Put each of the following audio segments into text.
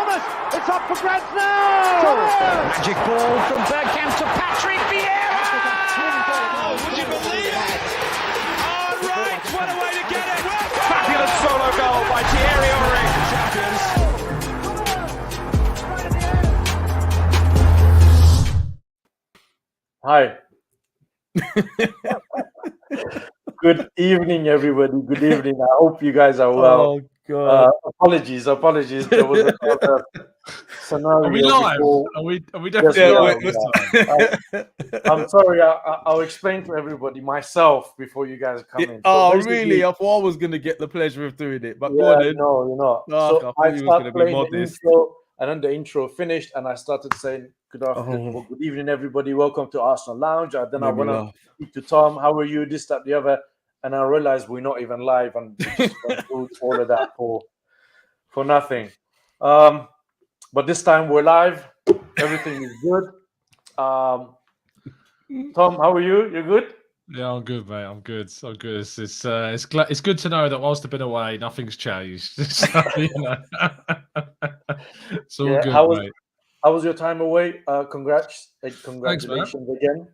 Thomas, it's up for grabs now! Magic ball from Bergkamp to Patrick Vieira! Oh, would you believe it? Oh, right, what a way to get it! Fabulous solo goal by Thierry Henry. Hi. Good evening, everybody. Good evening. I hope you guys are well. Oh, God. Apologies. There was a scenario. Are we live? Before. Are we definitely Yes, I'm sorry. I'll explain to everybody myself before you guys come in. Oh, So really? I thought I was going to get the pleasure of doing it. But yeah, go on then. no, you're not. Oh, So I I thought you was started gonna be playing the modest. intro, and then the intro finished, and I started saying, "Good afternoon, or good evening, everybody. Welcome to Arsenal Lounge." And then I went on to speak to Tom. How are you? This, that, the other. And I realized we're not even live, and we just went through all of that for nothing. But this time we're live. Everything is good. Tom, how are you? You good? Yeah, I'm good, mate. I'm good. It's good to know that whilst I've been away, nothing's changed. So, you know, it's all good, mate. How was your time away? Congratulations again.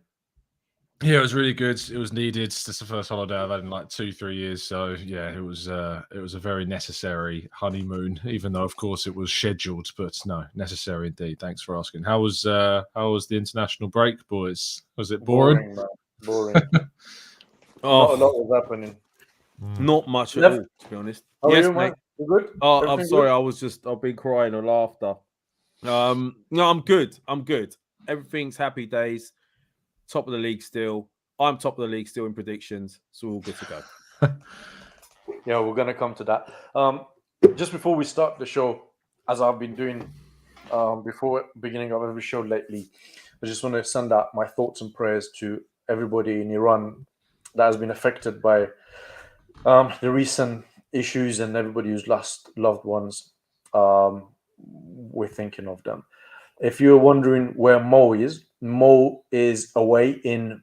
Yeah, it was really good. It was needed. This is the first holiday I've had in like 2-3 years. So yeah, it was a very necessary honeymoon, even though of course it was scheduled, but no, necessary indeed. Thanks for asking. How was the international break, boys? Was it boring? Boring. Not a lot was happening. Not much at all, to be honest. How yes, are you, mate. man? You good? Oh, Everything I'm sorry. good? I've been crying of laughter. No, I'm good. Everything's happy days. Top of the league still. I'm top of the league still in predictions. So we're all good to go. Yeah, we're going to come to that. Just before we start the show, as I've been doing before beginning of every show lately, I just want to send out my thoughts and prayers to everybody in Iran that has been affected by the recent issues, and everybody who's lost loved ones. We're thinking of them. If you're wondering where Mo is away in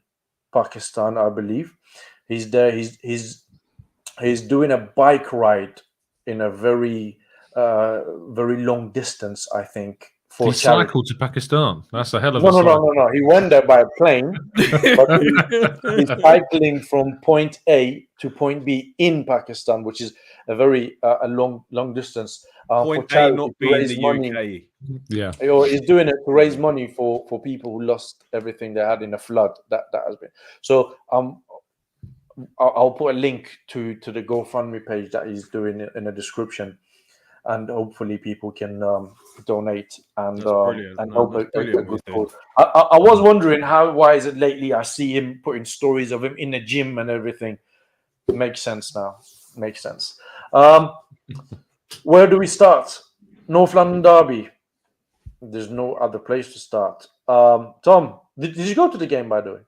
Pakistan, I believe. He's there. He's doing a bike ride in a very long distance, I think. He cycled to Pakistan. That's a hell of a No. He went there by a plane, but he's cycling from point A to point B in Pakistan, which is a very a long distance. Point A not being the UK. Yeah, he's doing it to raise money for people who lost everything they had in a flood. That has been. So I'll put a link to the GoFundMe page that he's doing in the description, and hopefully people can donate and help a good cause. I was wondering why is it lately I see him putting stories of him in the gym and everything. Makes sense now. Makes sense. Where do we start? North London Derby. There's no other place to start. Tom, did you go to the game, by the way?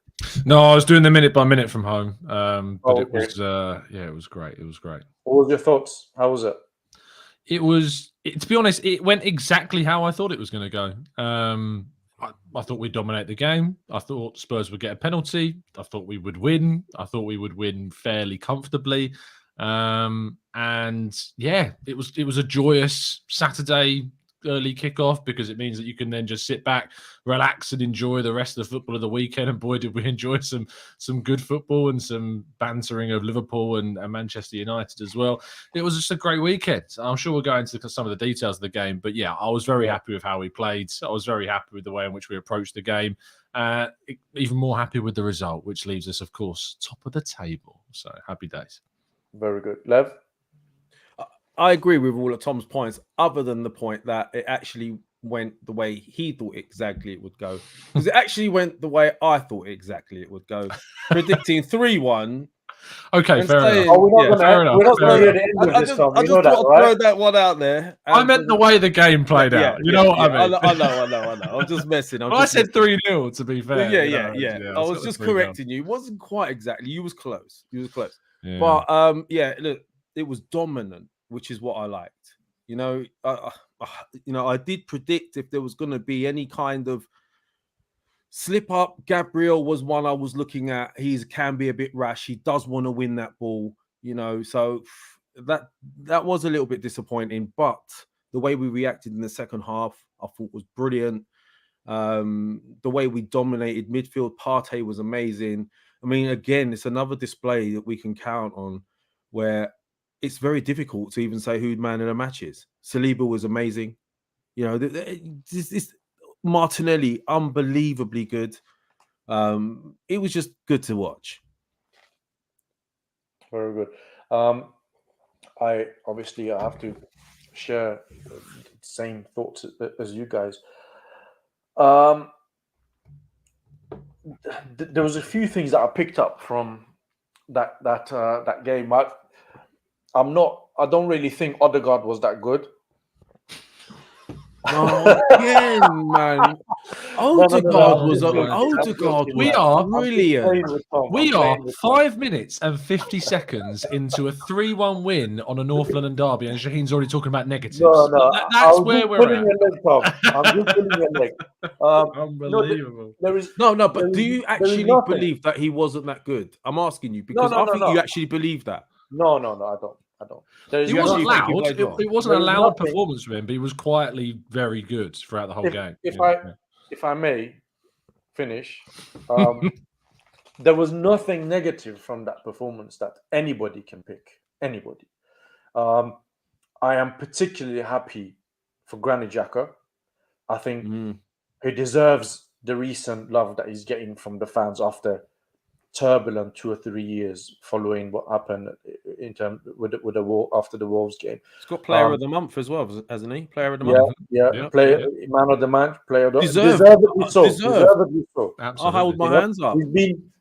No, I was doing the minute by minute from home. But it was it was great. It was great. What was your thoughts? How was it? To be honest, it went exactly how I thought it was going to go. I thought we'd dominate the game. I thought Spurs would get a penalty. I thought we would win. I thought we would win fairly comfortably. And yeah, it was a joyous Saturday early kickoff, because it means that you can then just sit back, relax, and enjoy the rest of the football of the weekend. And boy, did we enjoy some good football and some bantering of Liverpool and Manchester United as well. It was just a great weekend. I'm sure we'll go into some of the details of the game, but yeah, I was very happy with how we played. I was very happy with the way in which we approached the game. Even more happy with the result, which leaves us, of course, top of the table. So happy days. Very good. Lev? I agree with all of Tom's points, other than the point that it actually went the way he thought exactly it would go. Because it actually went the way I thought exactly it would go. Predicting 3-1. Okay, fair enough. Oh, we're not going to end with this, Tom. I just thought I'd throw that one out there. I meant the way the game played out. You know what I mean? I know. I'm just messing. I said 3-0, to be fair. Yeah. I was just correcting you. It wasn't quite exactly. You was close. Yeah. But, look, it was dominant, which is what I liked. I did predict if there was going to be any kind of slip up. Gabriel was one I was looking at. He can be a bit rash. He does want to win that ball, so that was a little bit disappointing. But The way we reacted in the second half, I thought was brilliant. The way we dominated midfield, Partey was amazing. I mean, again, it's another display that we can count on where it's very difficult to even say who man of the match is. Saliba was amazing. You know, this Martinelli, unbelievably good. It was just good to watch. Very good. I have to share the same thoughts as you guys. There was a few things that I picked up from that game. I don't really think Odegaard was that good. Oh, again, man. Odegaard was brilliant. We are 5 minutes and 50 seconds into a 3-1 win on a North London derby, and Shaheen's already talking about negatives. No, that's where we're at. I'm just pulling your leg. Unbelievable. But do you actually believe that he wasn't that good? I'm asking you because I think you actually believe that. No, I don't. It wasn't loud. It wasn't a loud performance from him, but he was quietly very good throughout the whole game. If I may finish, there was nothing negative from that performance that anybody can pick. Anybody. I am particularly happy for Granit Xhaka. I think he deserves the recent love that he's getting from the fans after turbulent 2 or 3 years following what happened in terms with the after the Wolves game. He's got Player of the Month as well, hasn't he? Player of the Month. Man of the match, Player of the deservedly so. Deservedly so. Absolutely. I hold my hands up.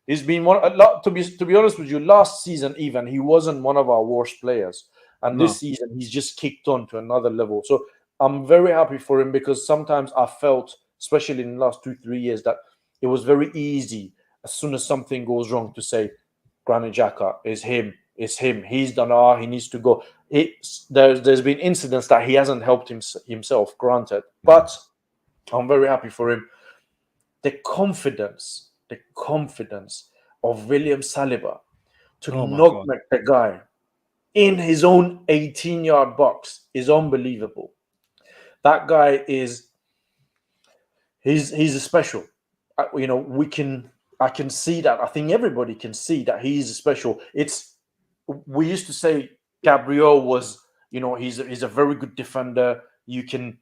He's been one a lot. To be honest with you, last season even he wasn't one of our worst players, and this season he's just kicked on to another level. So I'm very happy for him because sometimes I felt, especially in the last 2-3 years, that it was very easy as soon as something goes wrong to say Granit Xhaka is him. He's done. He needs to go. There's been incidents that he hasn't helped himself, granted, but I'm very happy for him. The confidence of William Saliba to knock the guy in his own 18-yard box is unbelievable. That guy he's a special. I can see that. I think everybody can see that he's special. We used to say Gabriel was, he's a very good defender. You can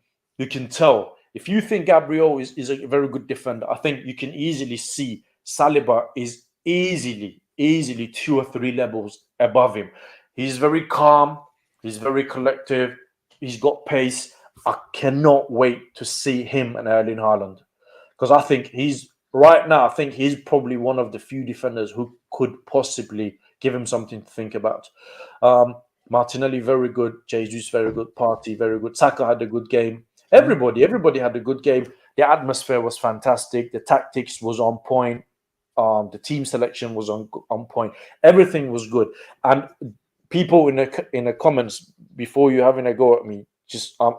tell. If you think Gabriel is a very good defender, I think you can easily see Saliba is easily 2 or 3 levels above him. He's very calm. He's very collective. He's got pace. I cannot wait to see him and Erling Haaland because I think he's probably one of the few defenders who could possibly give him something to think about. Martinelli, very good. Jesus, very good. Partey, very good. Saka had a good game. Everybody had a good game. The atmosphere was fantastic. The tactics was on point. The team selection was on point. Everything was good. And people in the comments before you having a go at me, just I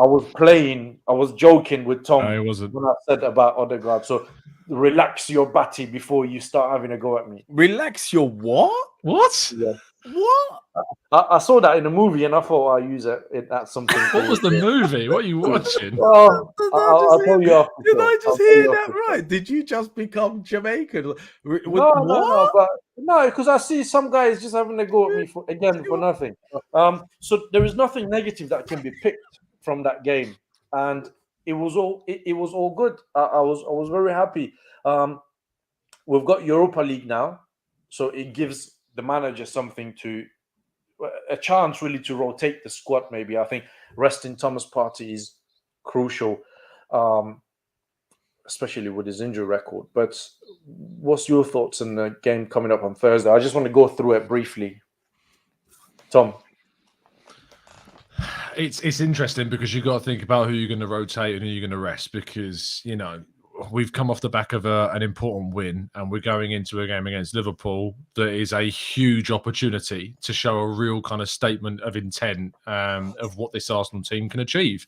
was joking with Tom when I said about Odegaard. So relax your batty before you start having a go at me. Relax your what? What? Yeah. What? I saw that in a movie and I thought I'll use it at something. What was the movie? What are you watching? I'll tell you after. Did I just hear that right? Did you just become Jamaican? No, because I see some guys just having a go at me for nothing. So there is nothing negative that can be picked from that game, and it was all good. I was very happy. We've got Europa League now, so it gives the manager a chance really to rotate the squad. Maybe I think resting Thomas Partey is crucial, especially with his injury record. But what's your thoughts on the game coming up on Thursday? I just want to go through it briefly. Tom. It's interesting because you've got to think about who you're going to rotate and who you're going to rest because, we've come off the back of an important win and we're going into a game against Liverpool that is a huge opportunity to show a real kind of statement of intent of what this Arsenal team can achieve.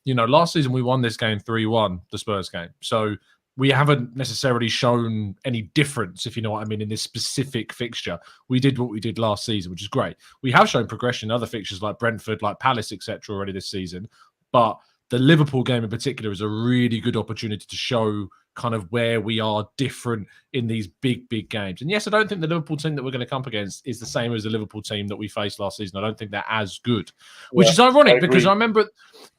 Last season we won this game 3-1, the Spurs game. So we haven't necessarily shown any difference, if you know what I mean, in this specific fixture. We did what we did last season, which is great. We have shown progression in other fixtures like Brentford, like Palace, etc. already this season. But the Liverpool game in particular is a really good opportunity to show kind of where we are different in these big games. And yes, I don't think the Liverpool team that we're going to come up against is the same as the Liverpool team that we faced last season. I don't think they're as good, which is ironic because I remember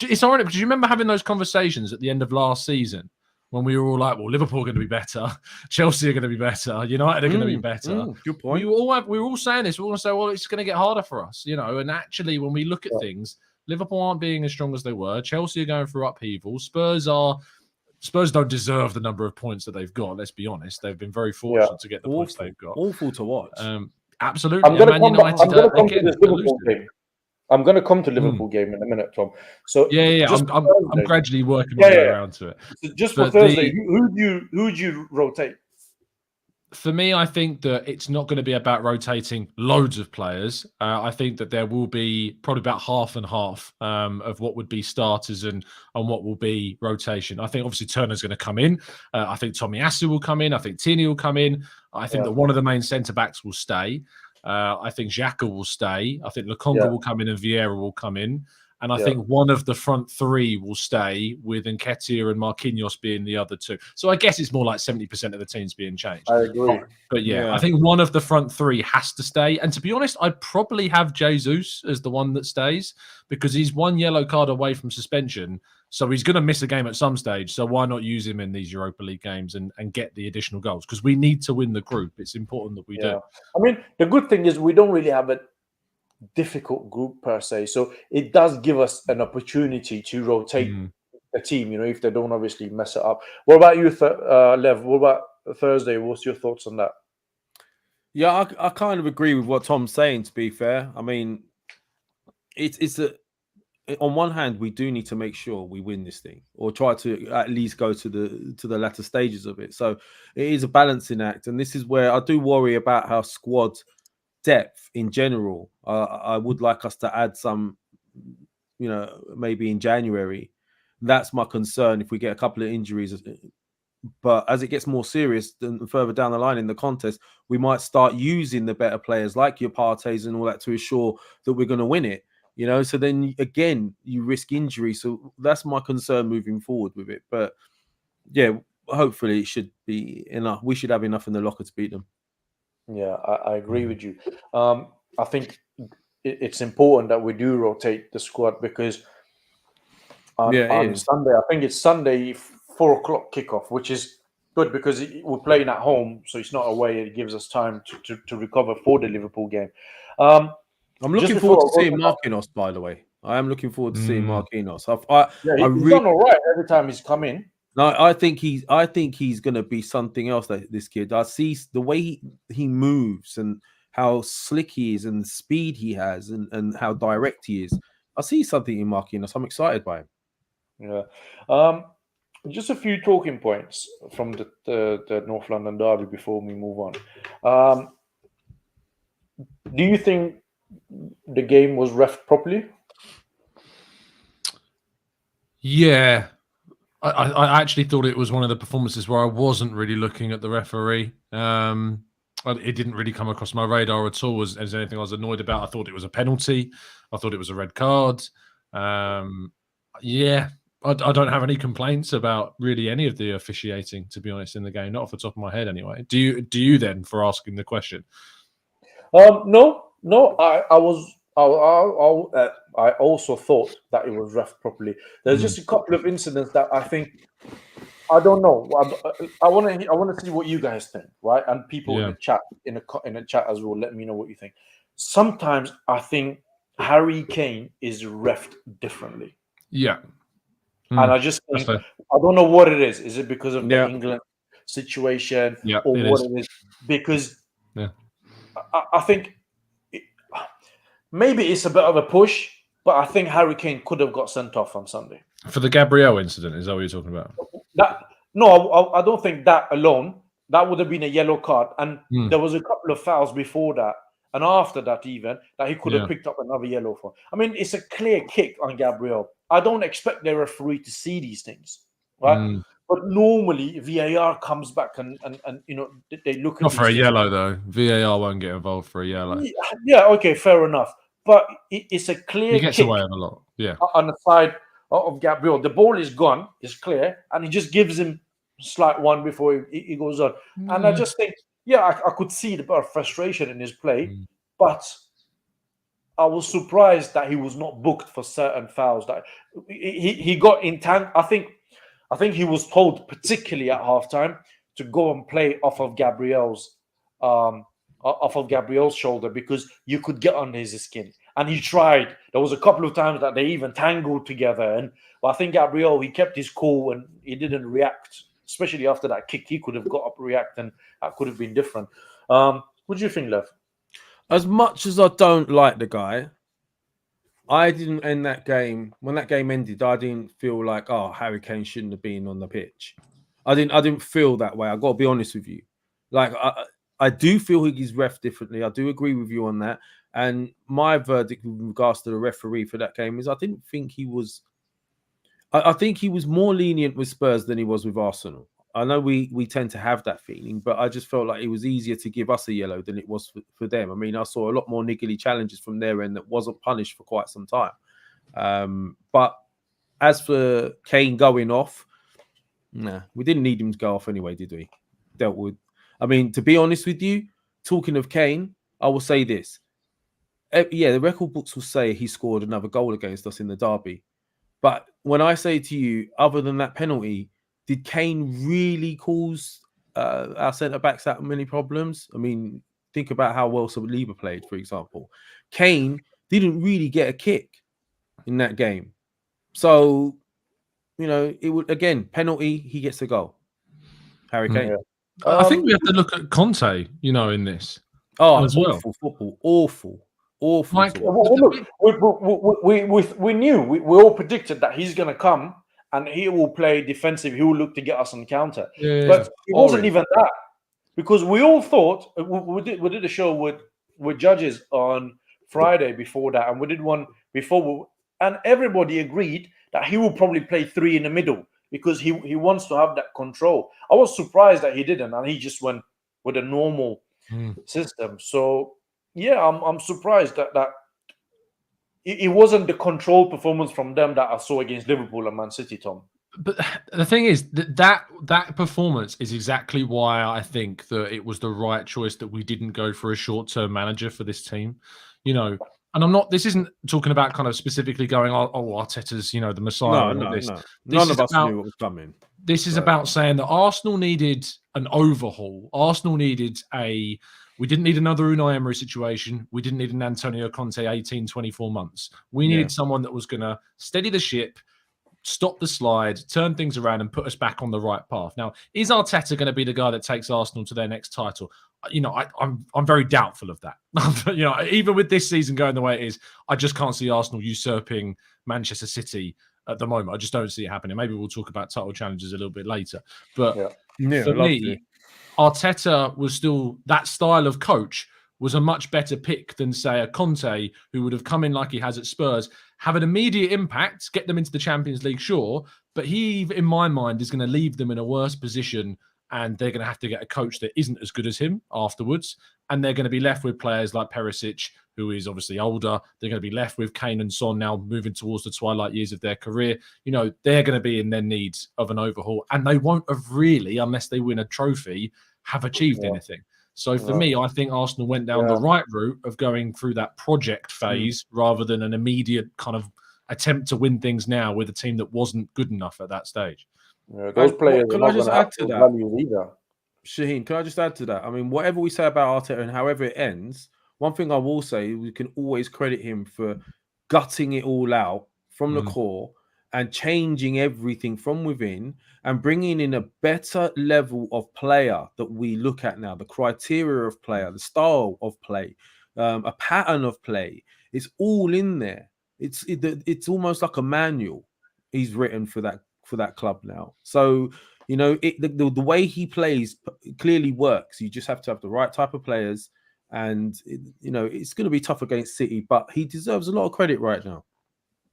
it's ironic because you remember having those conversations at the end of last season when we were all like, well, Liverpool are going to be better, Chelsea are going to be better, United are going to be better. Good point. We were all saying this. We were all saying, well, it's going to get harder for us, And actually, when we look at things, Liverpool aren't being as strong as they were. Chelsea are going through upheaval. Spurs don't deserve the number of points that they've got. Let's be honest. They've been very fortunate to get the points they've got. Awful to watch. Absolutely. I'm going to come to this Liverpool game. I'm going to come to Liverpool game in a minute, Tom. So I'm gradually working my way around to it. So just for Thursday, who do you rotate? For me, I think that it's not going to be about rotating loads of players. I think that there will be probably about half and half of what would be starters and what will be rotation. I think obviously Turner's going to come in. I think Tomiyasu will come in. I think Tierney will come in. I think that one of the main centre-backs will stay. I think Xhaka will stay. I think Lokonga will come in and Vieira will come in. And I think one of the front three will stay, with Nketiah and Marquinhos being the other two. So I guess it's more like 70% of the teams being changed. I agree. But I think one of the front three has to stay. And to be honest, I'd probably have Jesus as the one that stays because he's one yellow card away from suspension. So he's going to miss a game at some stage. So why not use him in these Europa League games and get the additional goals? Because we need to win the group. It's important that we do. I mean, the good thing is we don't really have a difficult group per se, so it does give us an opportunity to rotate the team, if they don't obviously mess it up. What about you, Lev? What about Thursday? What's your thoughts on that? Yeah, I kind of agree with what Tom's saying, to be fair. I mean, on one hand, we do need to make sure we win this thing or try to at least go to the latter stages of it. So it is a balancing act. And this is where I do worry about how squad depth in general. I would like us to add some, maybe in January. That's my concern if we get a couple of injuries. But as it gets more serious and further down the line in the contest, we might start using the better players like your Partey's and all that to ensure that we're going to win it. So then again, you risk injury. So that's my concern moving forward with it. But yeah, hopefully it should be enough. We should have enough in the locker to beat them. Yeah, I agree with you. I think it's important that we do rotate the squad because on Sunday, I think it's Sunday, 4 o'clock kickoff, which is good because we're playing at home, so it's not away. It gives us time to recover for the Liverpool game. I'm looking forward to seeing Marquinhos, by the way. I am looking forward to seeing Marquinhos. He's done all right every time he's come in. No, I think he's going to be something else. This kid, I see the way he moves and how slick he is and the speed he has and how direct he is. I see something in Marquinhos. I'm excited by him. Yeah. Just a few talking points from the North London derby before we move on. Do you think the game was reffed properly? Yeah. I actually thought it was one of the performances where I wasn't really looking at the referee. It didn't really come across my radar at all as anything I was annoyed about. I thought it was a penalty. I thought it was a red card. I don't have any complaints about really any of the officiating, to be honest, in the game. Not off the top of my head, anyway. Do you then, for asking the question? No. I also thought that it was reffed properly. There's just a couple of incidents that I think, I don't know. I want to see what you guys think, right? And people in the chat, in the chat as well, let me know what you think. Sometimes I think Harry Kane is reffed differently. Yeah. And I just think, I don't know what it is. Is it because of the England situation or what it is? Because I think maybe it's a bit of a push, but I think Harry Kane could have got sent off on Sunday. For the Gabriel incident, is that what you're talking about? I don't think that alone. That would have been a yellow card. And there was a couple of fouls before that and after that even that he could have picked up another yellow for. I mean, it's a clear kick on Gabriel. I don't expect the referee to see these things, right? But normally VAR comes back and they look at Not for a these things. yellow though. VAR won't get involved for a yellow. Yeah, okay, fair enough. But it's a clear He gets kick away with a lot. Yeah. on the side of Gabriel. The ball is gone, it's clear, and he just gives him slight one before he goes on. And I just think, I could see the frustration in his play, but I was surprised that he was not booked for certain fouls. That he got intent. I think he was told, particularly at halftime, to go and play off of Gabriel's shoulder because you could get under his skin. And he tried. There was a couple of times that they even tangled together. But I think Gabriel, he kept his cool and he didn't react, especially after that kick. He could have got up, react, and that could have been different. What do you think, Lev? As much as I don't like the guy, I didn't end that game. When that game ended, I didn't feel like, oh, Harry Kane shouldn't have been on the pitch. I didn't feel that way. I got to be honest with you. Like I do feel he's ref differently. I do agree with you on that. And my verdict with regards to the referee for that game is I didn't think he was. I think he was more lenient with Spurs than he was with Arsenal. I know we tend to have that feeling, but I just felt like it was easier to give us a yellow than it was for them. I mean, I saw a lot more niggly challenges from their end that wasn't punished for quite some time. But as for Kane going off, nah, we didn't need him to go off anyway, did we? Dealt with. I mean, to be honest with you, talking of Kane, I will say this. Yeah, the record books will say he scored another goal against us in the derby. But when I say to you, other than that penalty, did Kane really cause our centre-backs that many problems? I mean, think about how well Saliba played, for example. Kane didn't really get a kick in that game. So, it would, again, penalty, he gets a goal. Harry Kane. Yeah. I think we have to look at Conte, in this. Oh, as awful football. Awful. Like, we knew, we all predicted that he's going to come and he will play defensive. He will look to get us on counter. But it wasn't even that, because we all thought we did a show with judges on Friday before that, and we did one before, and everybody agreed that he will probably play three in the middle because he wants to have that control. I was surprised that he didn't, and he just went with a normal system. So yeah, I'm surprised that it wasn't the control performance from them that I saw against Liverpool and Man City, Tom. But the thing is that performance is exactly why I think that it was the right choice that we didn't go for a short-term manager for this team. And this isn't talking about kind of specifically going, Arteta's, the Messiah. No. None of us knew what was coming. This is about saying that Arsenal needed an overhaul. Arsenal needed we didn't need another Unai Emery situation. We didn't need an Antonio Conte 18, 24 months. We needed someone that was going to steady the ship, stop the slide, turn things around, and put us back on the right path. Now, is Arteta going to be the guy that takes Arsenal to their next title? I'm very doubtful of that. Even with this season going the way it is, I just can't see Arsenal usurping Manchester City at the moment. I just don't see it happening. Maybe we'll talk about title challenges a little bit later. But for me, Arteta was still, that style of coach was a much better pick than, say, a Conte, who would have come in like he has at Spurs, have an immediate impact, get them into the Champions League, sure, but he, in my mind, is going to leave them in a worse position, and they're going to have to get a coach that isn't as good as him afterwards, and they're going to be left with players like Perisic, who is obviously older. They're going to be left with Kane and Son now moving towards the twilight years of their career. They're going to be in their need of an overhaul, and they won't have really, unless they win a trophy, have achieved anything. So for me, I think Arsenal went down the right route of going through that project phase rather than an immediate kind of attempt to win things now with a team that wasn't good enough at that stage. Yeah, those players can are I not just going to add have to that? value either. Shaheen, can I just add to that? I mean, whatever we say about Arteta and however it ends, one thing I will say, we can always credit him for gutting it all out from the core and changing everything from within and bringing in a better level of player that we look at now, the criteria of player, the style of play, a pattern of play. It's all in there. It's almost like a manual he's written for that club now. So, the way he plays clearly works. You just have to have the right type of players, and it's going to be tough against City, but he deserves a lot of credit right now.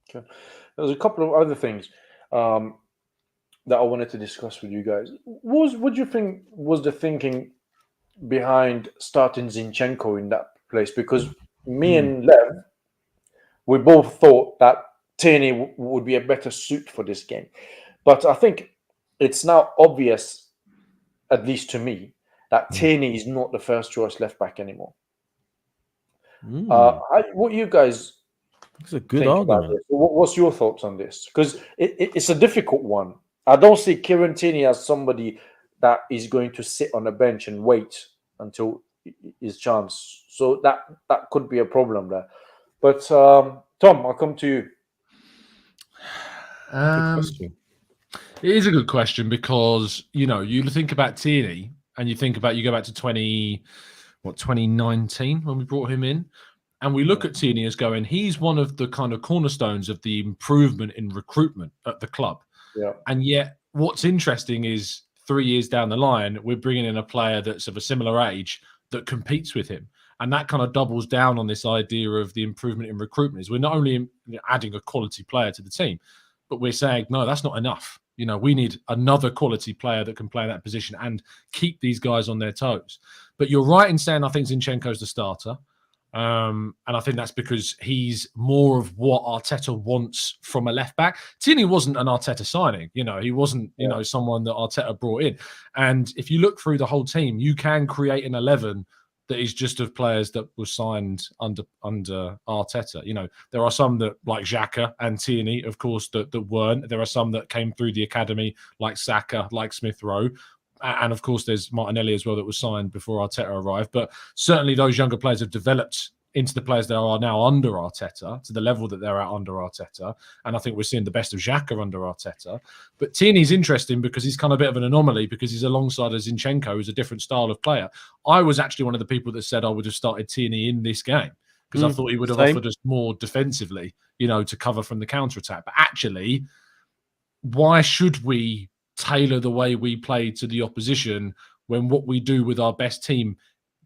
Okay. There's a couple of other things. that I wanted to discuss with you guys. What do you think was the thinking behind starting Zinchenko in that place? Because me and Lev, we both thought that Tierney would be a better suit for this game. But I think it's now obvious, at least to me, that Tierney is not the first choice left back anymore. What you guys It's a good think about argument. this? What's your thoughts on this? Because it's a difficult one. I don't see Kieran Tierney as somebody that is going to sit on a bench and wait until his chance. So that could be a problem there. But Tom, I'll come to you. Good question. It is a good question because, you think about Tierney and you go back to 2019 when we brought him in. And we look at Tierney as going, he's one of the kind of cornerstones of the improvement in recruitment at the club. Yeah. And yet what's interesting is 3 years down the line, we're bringing in a player that's of a similar age that competes with him. And that kind of doubles down on this idea of the improvement in recruitment. Is we're not only adding a quality player to the team, but we're saying, no, that's not enough. We need another quality player that can play in that position and keep these guys on their toes. But you're right in saying I think Zinchenko's the starter. And I think that's because he's more of what Arteta wants from a left back. Tierney wasn't an Arteta signing, he wasn't, someone that Arteta brought in. And if you look through the whole team, you can create an 11 that is just of players that were signed under Arteta. There are some that like Xhaka and Tierney, of course, that weren't. There are some that came through the academy like Saka, like Smith Rowe. And of course, there's Martinelli as well that was signed before Arteta arrived. But certainly those younger players have developed into the players that are now under Arteta, to the level that they're at under Arteta. And I think we're seeing the best of Xhaka under Arteta. But Tierney's interesting because he's kind of a bit of an anomaly because he's alongside a Zinchenko, who's a different style of player. I was actually one of the people that said I would have started Tierney in this game because I thought he would have offered us more defensively, to cover from the counter-attack. But actually, why should we tailor the way we play to the opposition when what we do with our best team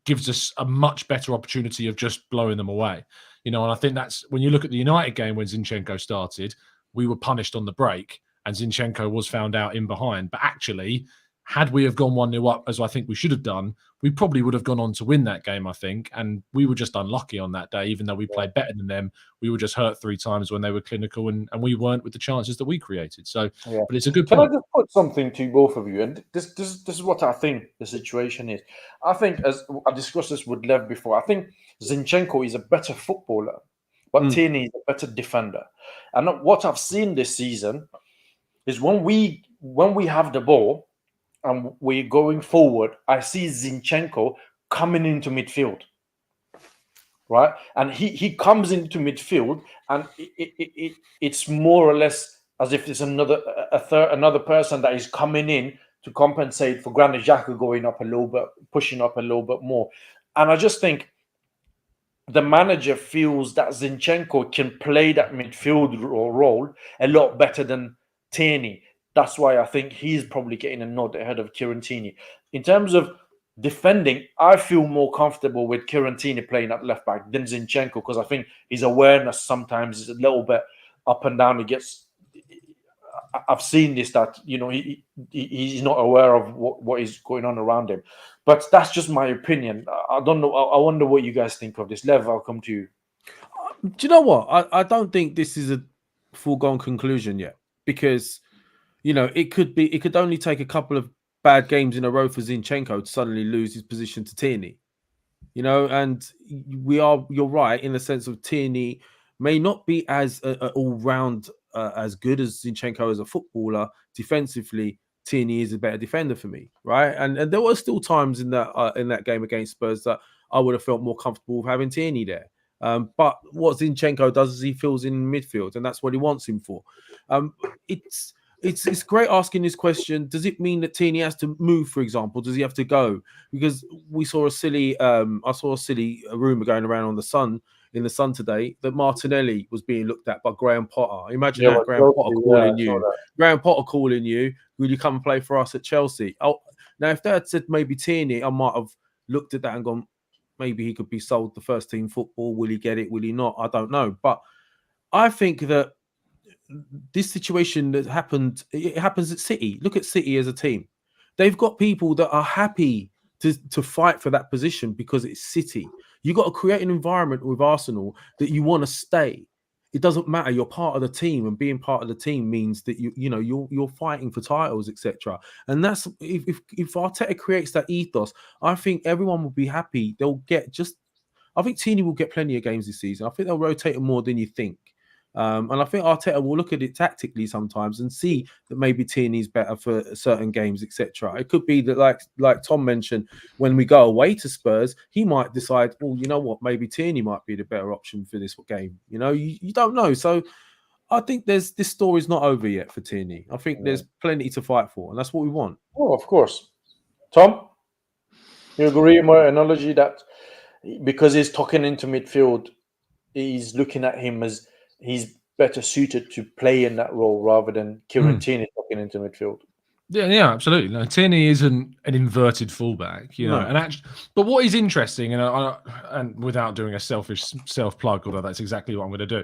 gives us a much better opportunity of just blowing them away? And I think that's when you look at the United game when Zinchenko started, we were punished on the break and Zinchenko was found out in behind. But actually, had we have gone 1-0 up, as I think we should have done, we probably would have gone on to win that game, I think. And we were just unlucky on that day, even though we played better than them. We were just hurt 3 times when they were clinical and we weren't with the chances that we created. So, But it's a good point. Can I just put something to both of you? And this is what I think the situation is. I think, as I discussed this with Lev before, I think Zinchenko is a better footballer, but Tierney is a better defender. And what I've seen this season is when we have the ball, and we're going forward, I see Zinchenko coming into midfield, right? And he comes into midfield, and it's more or less as if it's another person that is coming in to compensate for Granit Xhaka going up a little bit, pushing up a little bit more. And I just think the manager feels that Zinchenko can play that midfield role a lot better than Tierney. That's why I think he's probably getting a nod ahead of Kieran Tierney. In terms of defending, I feel more comfortable with Kieran Tierney playing at left back than Zinchenko because I think his awareness sometimes is a little bit up and down. I've seen this that he's not aware of what is going on around him. But that's just my opinion. I don't know. I wonder what you guys think of this. Lev, I'll come to you. Do you know what? I don't think this is a foregone conclusion yet because. It could only take a couple of bad games in a row for Zinchenko to suddenly lose his position to Tierney. And you're right in the sense of Tierney may not be as all-round as good as Zinchenko as a footballer. Defensively, Tierney is a better defender for me, right? And there were still times in that game against Spurs that I would have felt more comfortable with having Tierney there. But what Zinchenko does is he fills in midfield, and that's what he wants him for. It's great asking this question. Does it mean that Tierney has to move, for example? Does he have to go? Because we saw I saw a silly rumor going around in the Sun today that Martinelli was being looked at by Graham Potter. Imagine that, Graham Potter calling you. Graham Potter calling you. Will you come and play for us at Chelsea? Oh, now if they had said maybe Tierney, I might have looked at that and gone, maybe he could be sold the first team football. Will he get it? Will he not? I don't know. But I think that this situation that happened, it happens at City. Look at City as a team. They've got people that are happy to fight for that position because it's City. You got to create an environment with Arsenal that you want to stay. It doesn't matter. You're part of the team, and being part of the team means that you're fighting for titles, etc. And that's if Arteta creates that ethos, I think everyone will be happy. They'll get I think Tierney will get plenty of games this season. I think they'll rotate him more than you think. And I think Arteta will look at it tactically sometimes and see that maybe Tierney's better for certain games, etc. It could be that, like Tom mentioned, when we go away to Spurs, he might decide, well, you know what, maybe Tierney might be the better option for this game. You don't know. So I think this story's not over yet for Tierney. I think there's plenty to fight for, and that's what we want. Oh, of course. Tom, you agree with my analogy that because he's tucking into midfield, he's looking at him as he's better suited to play in that role rather than Kieran Tierney tucking into midfield. Yeah, absolutely. No, Tierney isn't an inverted fullback, No. And actually, but what is interesting, and without doing a selfish self-plug, although that's exactly what I'm going to do.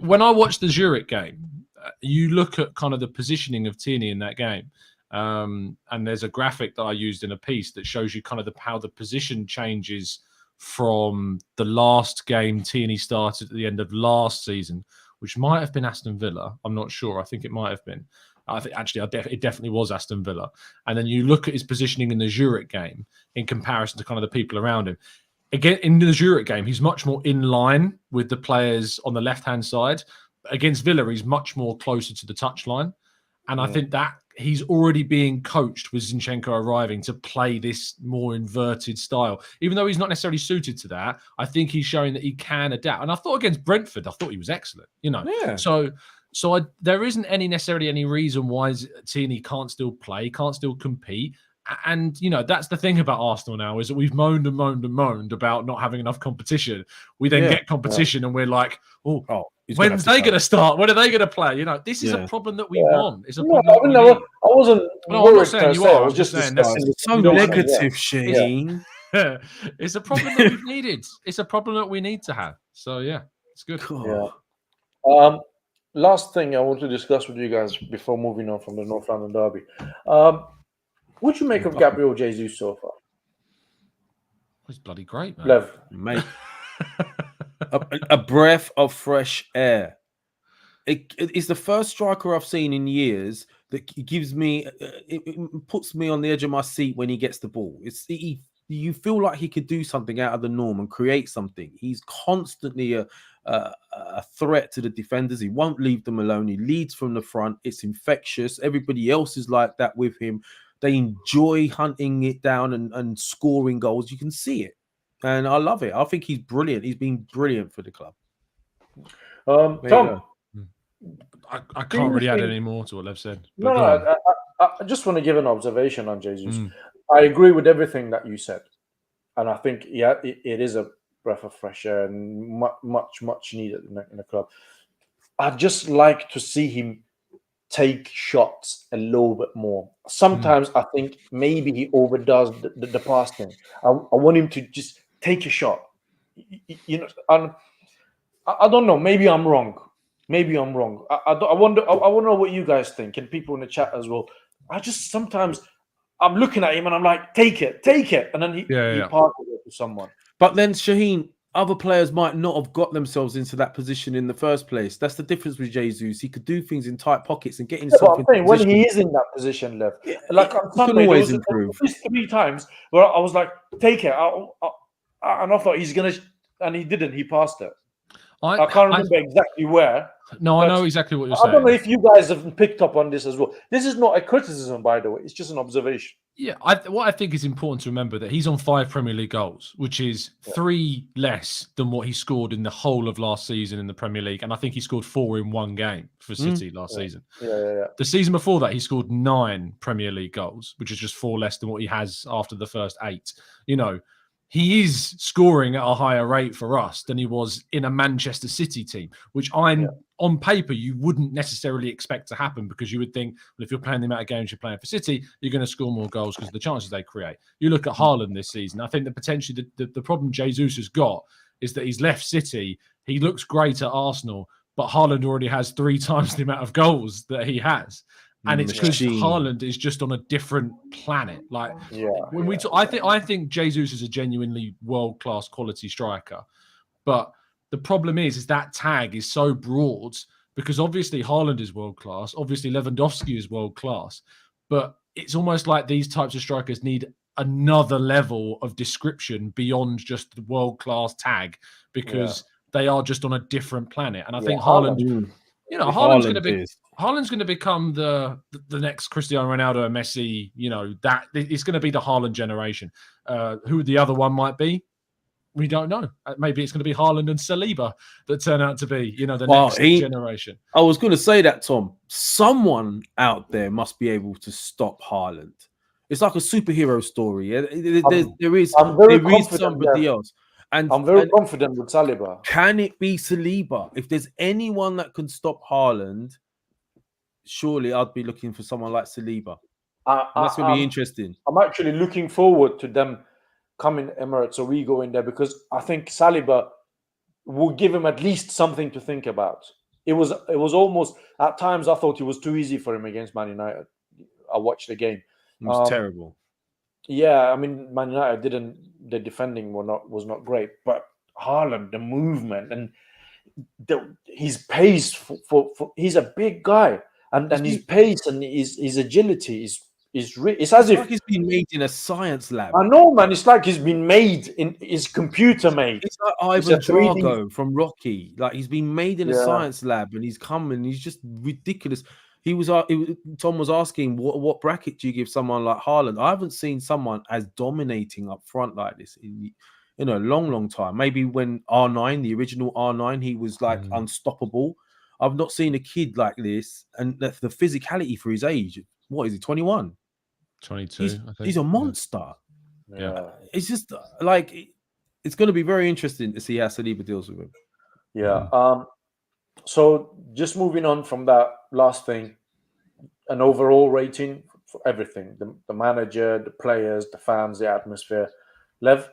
When I watched the Zurich game, you look at kind of the positioning of Tierney in that game, and there's a graphic that I used in a piece that shows you kind of how the position changes from the last game Tierney started at the end of last season, which might have been Aston Villa. I'm not sure. I think it might have been. I think actually, it definitely was Aston Villa. And then you look at his positioning in the Zurich game in comparison to kind of the people around him. Again, in the Zurich game, he's much more in line with the players on the left-hand side. Against Villa, he's much more closer to the touchline. And I think that he's already being coached with Zinchenko arriving to play this more inverted style. Even though he's not necessarily suited to that, I think he's showing that he can adapt. And I thought against Brentford, I thought he was excellent, Yeah. So there isn't necessarily any reason why Tierney can't still play, can't still compete. And, that's the thing about Arsenal now is that we've moaned and moaned and moaned about not having enough competition. We then get competition and we're like, when's they going to start? When are they going to play? This is a problem that we want. It's a problem that we need. I wasn't No, I'm not saying you are. I was just saying discussing So negative, Shane. It's a problem that we've needed. It's a problem that we need to have. So, yeah, it's good. Yeah. Last thing I want to discuss with you guys before moving on from the North London derby. What do you make of Gabriel Jesus so far? He's bloody great, man. Lev. Mate. a breath of fresh air. It's the first striker I've seen in years that gives me, it puts me on the edge of my seat when he gets the ball. You feel like he could do something out of the norm and create something. He's constantly a threat to the defenders. He won't leave them alone. He leads from the front. It's infectious. Everybody else is like that with him. They enjoy hunting it down and scoring goals. You can see it. And I love it. I think he's brilliant. He's been brilliant for the club. Tom, I can't really add any more to what Lev said. I just want to give an observation on Jesus. I agree with everything that you said. And I think, it is a breath of fresh air and much needed in the club. I'd just like to see him take shots a little bit more. Sometimes I think maybe he overdoes the passing. I want him to just take a shot. And I don't know. Maybe I'm wrong. I wonder. I want to know what you guys think, and people in the chat as well. Sometimes I'm looking at him and I'm like, take it, and then he passes it to someone. But then Shaheen, other players might not have got themselves into that position in the first place. That's the difference with Jesus. He could do things in tight pockets and get himself in position. When he is in that position, Lev, like on Sunday, always improve. 3 times where I was like, take it, and I thought he's gonna, and he didn't. He passed it. I can't remember exactly where. No, I know exactly what you're saying. I don't know if you guys have picked up on this as well. This is not a criticism, by the way. It's just an observation. Yeah, what I think is important to remember that he's on 5 Premier League goals, which is 3 less than what he scored in the whole of last season in the Premier League. And I think he scored 4 in 1 game for City last season. Yeah. The season before that, he scored 9 Premier League goals, which is just 4 less than what he has after the first 8. He is scoring at a higher rate for us than he was in a Manchester City team, which on paper, you wouldn't necessarily expect to happen because you would think, well, if you're playing the amount of games you're playing for City, you're going to score more goals because of the chances they create. You look at Haaland this season. I think that potentially the problem Jesus has got is that he's left City. He looks great at Arsenal, but Haaland already has 3 times the amount of goals that he has. And it's because Haaland is just on a different planet. Like when we talk, I think Jesus is a genuinely world-class quality striker. But the problem is that tag is so broad because obviously Haaland is world-class. Obviously Lewandowski is world-class. But it's almost like these types of strikers need another level of description beyond just the world-class tag because they are just on a different planet. And I think Haaland, Haaland's going to become the next Cristiano Ronaldo and Messi. That it's going to be the Haaland generation. Who the other one might be, we don't know. Maybe it's going to be Haaland and Saliba that turn out to be, the next generation. I was going to say that, Tom. Someone out there must be able to stop Haaland. It's like a superhero story. There is somebody else. And I'm very confident with Saliba. Can it be Saliba? If there's anyone that can stop Haaland, surely I'd be looking for someone like Saliba. That's going to be interesting. I'm actually looking forward to them coming Emirates or we go in there because I think Saliba will give him at least something to think about. It was almost at times I thought it was too easy for him against Man United. I watched the game. It was terrible. Yeah, I mean Man United the defending was not great, but Haaland, the movement and his pace for he's a big guy and his pace and his agility it's as if he's been made in a science lab. I know, man. It's like he's been made in his computer made. It's like Ivan Drago from Rocky. Like he's been made in a science lab, and he's come and he's just ridiculous. Tom was asking, what bracket do you give someone like Haaland? I haven't seen someone as dominating up front like this in a long time. Maybe when R9, the original R9, he was like unstoppable. I've not seen a kid like this, and the physicality for his age. What is he? 21. 22. He's a monster. Yeah. It's just like it's going to be very interesting to see how Saliba deals with him. Yeah. So just moving on from that last thing, an overall rating for everything: the manager, the players, the fans, the atmosphere. Lev,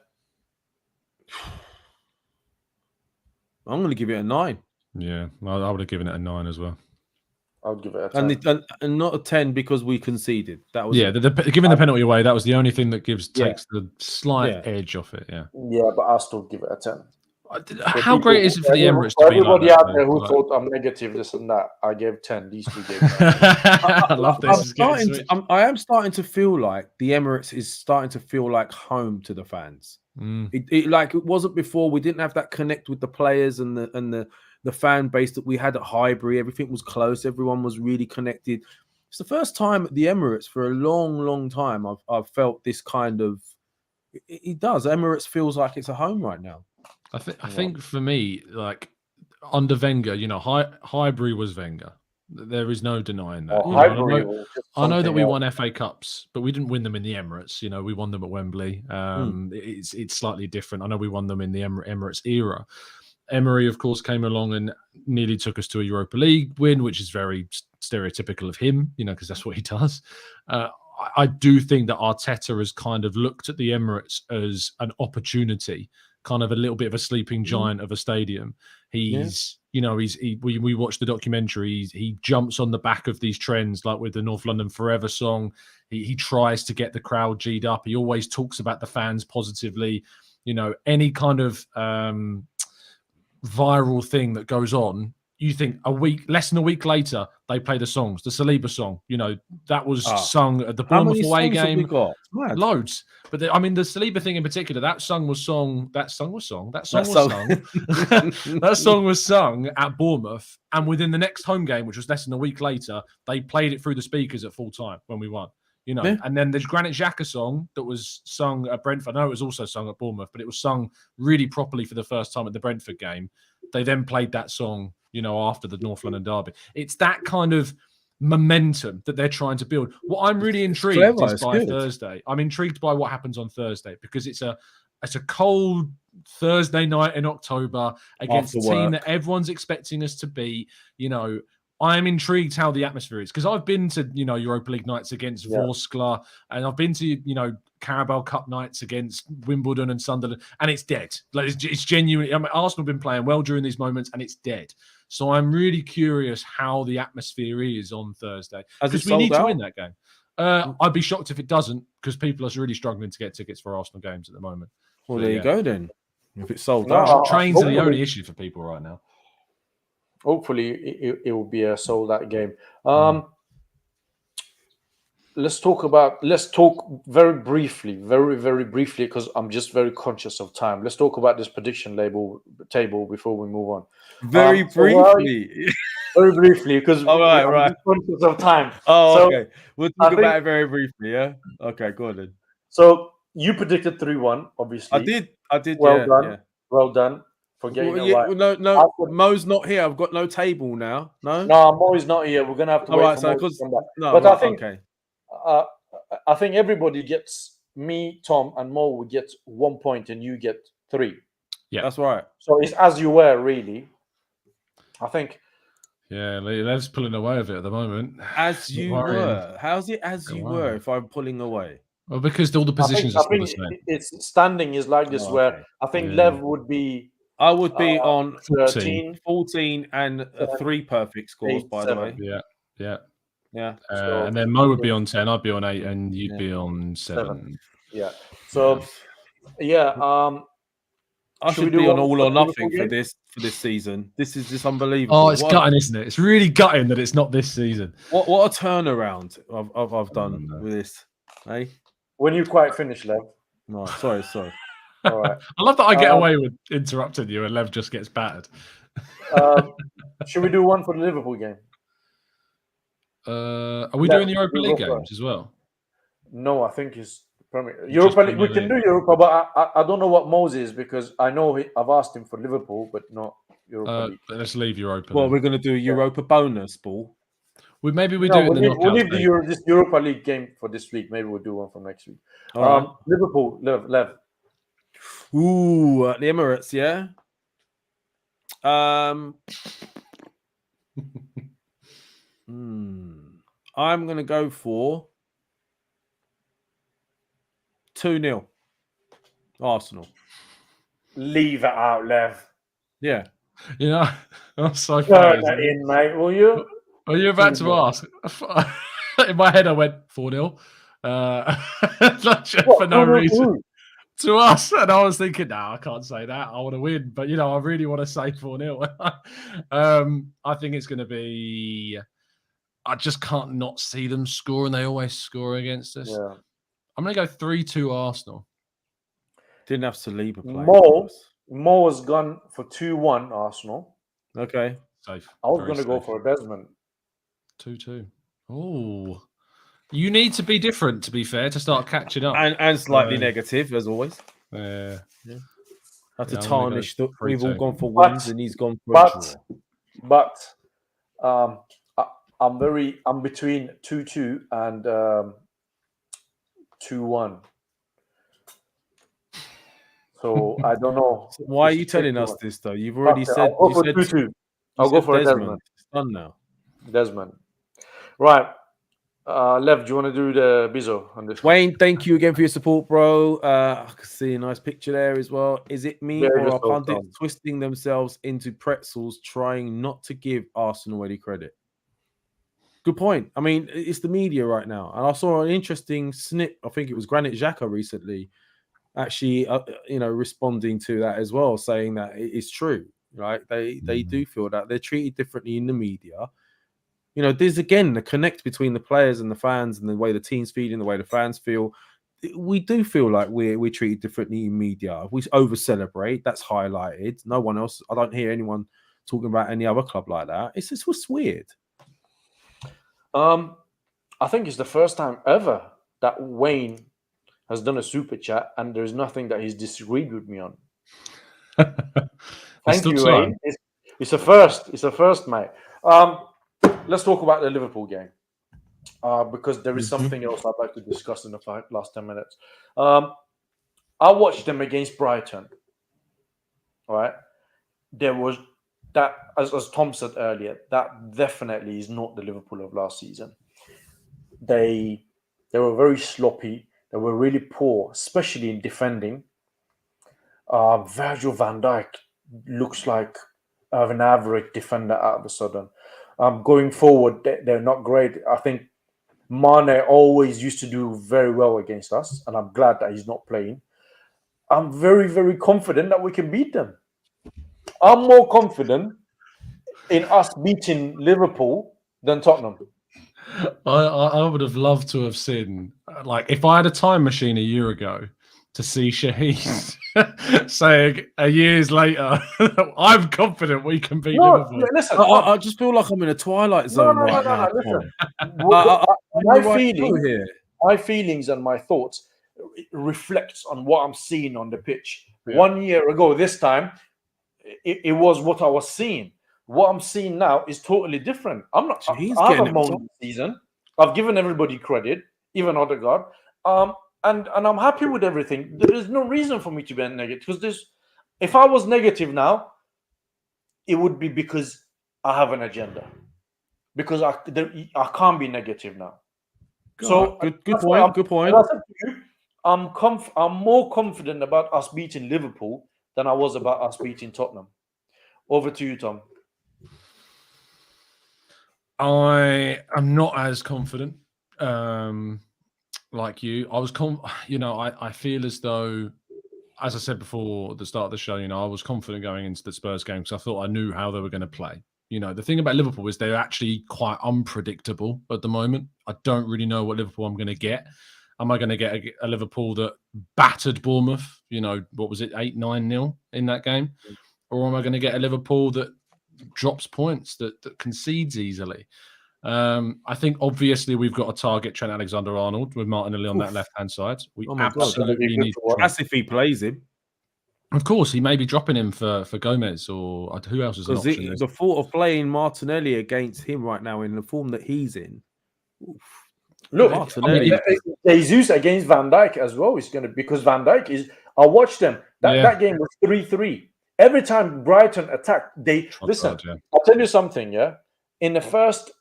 I'm going to give it a 9. Yeah, I would have given it a 9 as well. I would give it a 10. And not a 10 because we conceded. That was giving the penalty away. That was the only thing that takes the slight edge off it. Yeah. Yeah, but I'll still give it a 10. How great is it for the Emirates to be everybody like out that, there who thought I'm negative, this and that? I gave 10. These two gave 10. I love this. I am starting to feel like the Emirates is starting to feel like home to the fans. It wasn't before. We didn't have that connect with the players and the fan base that we had at Highbury. Everything was close. Everyone was really connected. It's the first time at the Emirates for a long time I've felt this kind of. It does. Emirates feels like it's a home right now. I think for me, like under Wenger, Highbury was Wenger. There is no denying that. I know that we won FA Cups, but we didn't win them in the Emirates. We won them at Wembley. It's slightly different. I know we won them in the Emirates era. Emery, of course, came along and nearly took us to a Europa League win, which is very stereotypical of him, because that's what he does. I do think that Arteta has kind of looked at the Emirates as an opportunity, kind of a little bit of a sleeping giant of a stadium. We watched the documentary. He jumps on the back of these trends, like with the North London Forever song. He tries to get the crowd G'd up. He always talks about the fans positively. Any kind of viral thing that goes on, you think less than a week later, they play the songs. The Saliba song, that was sung at the Bournemouth away game. Loads. But the Saliba thing in particular, that song was sung at Bournemouth. And within the next home game, which was less than a week later, they played it through the speakers at full time when we won. And then there's Granit Xhaka song that was sung at Brentford. I know it was also sung at Bournemouth, but it was sung really properly for the first time at the Brentford game. They then played that song, after the North London derby. It's that kind of momentum that they're trying to build. What I'm really intrigued is by Thursday. I'm intrigued by what happens on Thursday because it's a cold Thursday night in October against a team that everyone's expecting us to beat. I'm intrigued how the atmosphere is because I've been to Europa League nights against Vorskla, and I've been to Carabao Cup nights against Wimbledon and Sunderland, and it's dead. Like it's genuinely. I mean, Arsenal have been playing well during these moments, and it's dead. So I'm really curious how the atmosphere is on Thursday because we need to win that game. I'd be shocked if it doesn't because people are really struggling to get tickets for Arsenal games at the moment. Well, there you go then. If it's sold out, trains are the only issue for people right now. Hopefully, it will be a sold-out game. Let's talk very briefly, very briefly, because I'm just very conscious of time. Let's talk about this prediction table before we move on. Very briefly, because right. Conscious of time. Okay. We'll talk about it very briefly. Yeah. Okay. Go on then. So you predicted 3-1. Obviously, I did. Well done. Yeah. Well done. For getting it right. No, Mo's not here. I've got no table now. No, Mo is not here. We're gonna have to wait for Mo to come back. But I think everybody gets me, Tom, and Mo would get 1 point, and you get 3. Yeah, that's right. So it's as you were, really. I think. Yeah, Lev's pulling away with it at the moment. As you were. How's it as you were if I'm pulling away? Well, because all the positions are still the same. It's standing is like this, where I think Lev would be. I would be on 14 and 3 perfect scores, 8, by 7. the way. Yeah. And then Mo would be on 10, I'd be on 8, and you'd be on 7. Yeah. So, I should be on all or nothing for this season. This is just unbelievable. Oh, it's gutting, isn't it? It's really gutting that it's not this season. What a turnaround I've done with this. Hey, when you quite finished, Lev. No, sorry. All right. I love that I get away with interrupting you and Lev just gets battered. Should we do one for the Liverpool game? Are we doing the Europa League games as well? No, I think it's Europa League. We can do Europa, but I don't know what Moses is because I know I've asked him for Liverpool, but not Europa League. Let's leave Europa. Well, we're going to do a Europa bonus ball. We'll leave this Europa League game for this week. Maybe we'll do one for next week. Liverpool, Lev. Ooh, at the Emirates, yeah. I'm going to go for 2-0 Arsenal. Leave it out, Lev. Yeah. I'm so funny. That in, mate, will you? Are you about to ask? In my head, I went 4-0. For no reason. To us, and I was thinking, I can't say that. I want to win, but I really want to say 4-0. I think it's going to be. I just can't not see them score, and they always score against us. Yeah. I'm going to go 3-2 Arsenal. Didn't have Saliba play. Mo has gone for 2-1 Arsenal. Okay, safe. I was going to go for a Desmond. 2-2. Oh. You need to be different, to be fair, to start catching up. And slightly negative, as always. Yeah. Have to tarnish that we've all gone for wins and he's gone for a draw. But I'm between 2-2 and 2-1. So I don't know. Why are you telling us this though? You've already said. I'll go for 2-2. I'll go for Desmond. It's done now. Desmond. Right. Lev, do you want to do the Bizzo on this? Wayne, thank you again for your support, bro. I can see a nice picture there as well. Is it me or are pundits twisting themselves into pretzels, trying not to give Arsenal any credit? Good point. I mean, it's the media right now, and I saw an interesting snip. I think it was Granit Xhaka recently, actually, responding to that as well, saying that it is true. Right? They do feel that they're treated differently in the media. There's again the connect between the players and the fans, and the way the team's feeling, the way the fans feel. We do feel like we're treated differently in media. We over celebrate. That's highlighted. No one else. I don't hear anyone talking about any other club like that. It's just weird. I think it's the first time ever that Wayne has done a super chat, and there's nothing that he's disagreed with me on. Thank you, Wayne. It's a first. It's a first, mate. Let's talk about the Liverpool game because there is something else I'd like to discuss in the last 10 minutes. I watched them against Brighton. All right. There was that, as Tom said earlier, that definitely is not the Liverpool of last season. They were very sloppy. They were really poor, especially in defending. Virgil van Dijk looks like an average defender out of a sudden. Going forward, they're not great. I think Mane always used to do very well against us, and I'm glad that he's not playing. I'm very, very confident that we can beat them. I'm more confident in us beating Liverpool than Tottenham. I would have loved to have seen, like, if I had a time machine a year ago to see Shahid saying a years later, I'm confident we can beat Liverpool. Listen, I just feel like I'm in a twilight zone right now. Listen. My feelings and my thoughts reflects on what I'm seeing on the pitch. Yeah. 1 year ago, this time, it was what I was seeing. What I'm seeing now is totally different. I haven't moaned this season. I've given everybody credit, even Odegaard. And I'm happy with everything. There is no reason for me to be negative, because if I was negative now, it would be because I have an agenda. Because I can't be negative now. So good point. Good point. I said to you, I'm more confident about us beating Liverpool than I was about us beating Tottenham. Over to you, Tom. I am not as confident like you. I feel as though, as I said before the start of the show, I was confident going into the Spurs game because I thought I knew how they were going to play. The thing about Liverpool is they're actually quite unpredictable at the moment. I don't really know what Liverpool I'm going to get. Am I going to get a Liverpool that battered Bournemouth, what was it, 8-9-0 in that game? Or am I going to get a Liverpool that drops points, that concedes easily? I think obviously we've got to target Trent Alexander-Arnold with Martinelli on that left-hand side. We absolutely need to. That's if he plays him. Of course, he may be dropping him for Gomez, or who else is an option? The thought of playing Martinelli against him right now in the form that he's in. Look, Jesus against Van Dijk as well is going to, because Van Dijk is. I watched them. That game was 3-3. Every time Brighton attacked, listen. Yeah. I'll tell you something. Yeah, in the first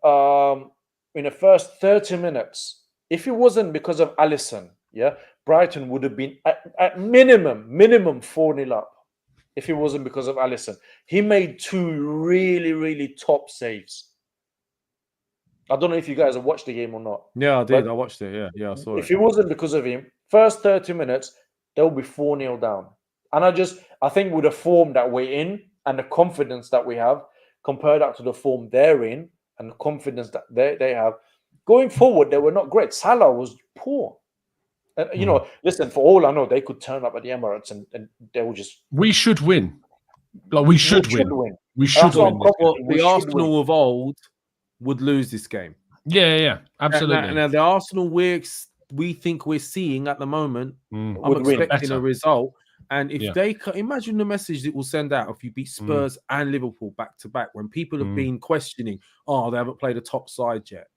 30 minutes, if it wasn't because of Alisson, Brighton would have been at minimum 4-0 up. If it wasn't because of Alisson, he made 2 really, really top saves. I don't know if you guys have watched the game or not. Yeah, I did. I watched it. Yeah, I saw it. If it wasn't because of him, first 30 minutes, they'll be 4-0 down. And I think with the form that we're in and the confidence that we have, compare that to the form they're in and the confidence that they have, going forward, they were not great. Salah was poor. And, listen, for all I know, they could turn up at the Emirates and they will just... We should win. We should win. We should win. The Arsenal of old would lose this game. Yeah, absolutely. Now the Arsenal we think we're seeing at the moment, I'm expecting a result. And if they imagine the message it will send out if you beat Spurs and Liverpool back to back, when people have been questioning, they haven't played a top side yet,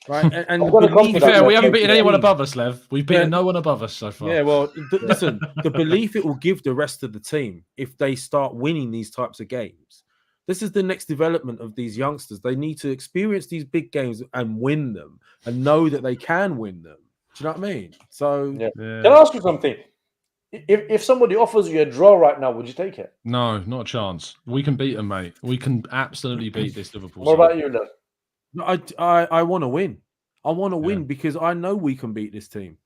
right? And to be fair, we haven't beaten anyone above us, Lev. We've beaten no one above us so far. Yeah, well, listen, the belief it will give the rest of the team if they start winning these types of games. This is the next development of these youngsters. They need to experience these big games and win them and know that they can win them. Do you know what I mean? So, Can I ask you something? If somebody offers you a draw right now, would you take it? No, not a chance. We can beat them, mate. We can absolutely beat this Liverpool. What about you, Lev? I want to win. I want to win because I know we can beat this team.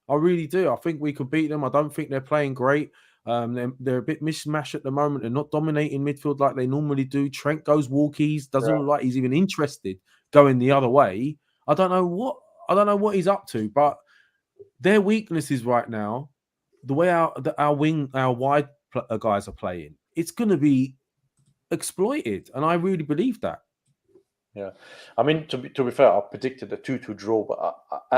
I really do. I think we can beat them. I don't think they're playing great. They're a bit mishmash at the moment. They're not dominating midfield like they normally do. Trent goes walkies. Doesn't look like he's even interested going the other way. I don't know what he's up to. But their weaknesses right now, the way our wide guys are playing, it's going to be exploited, and I really believe that. Yeah, I mean, to be fair, I predicted a 2-2 draw, but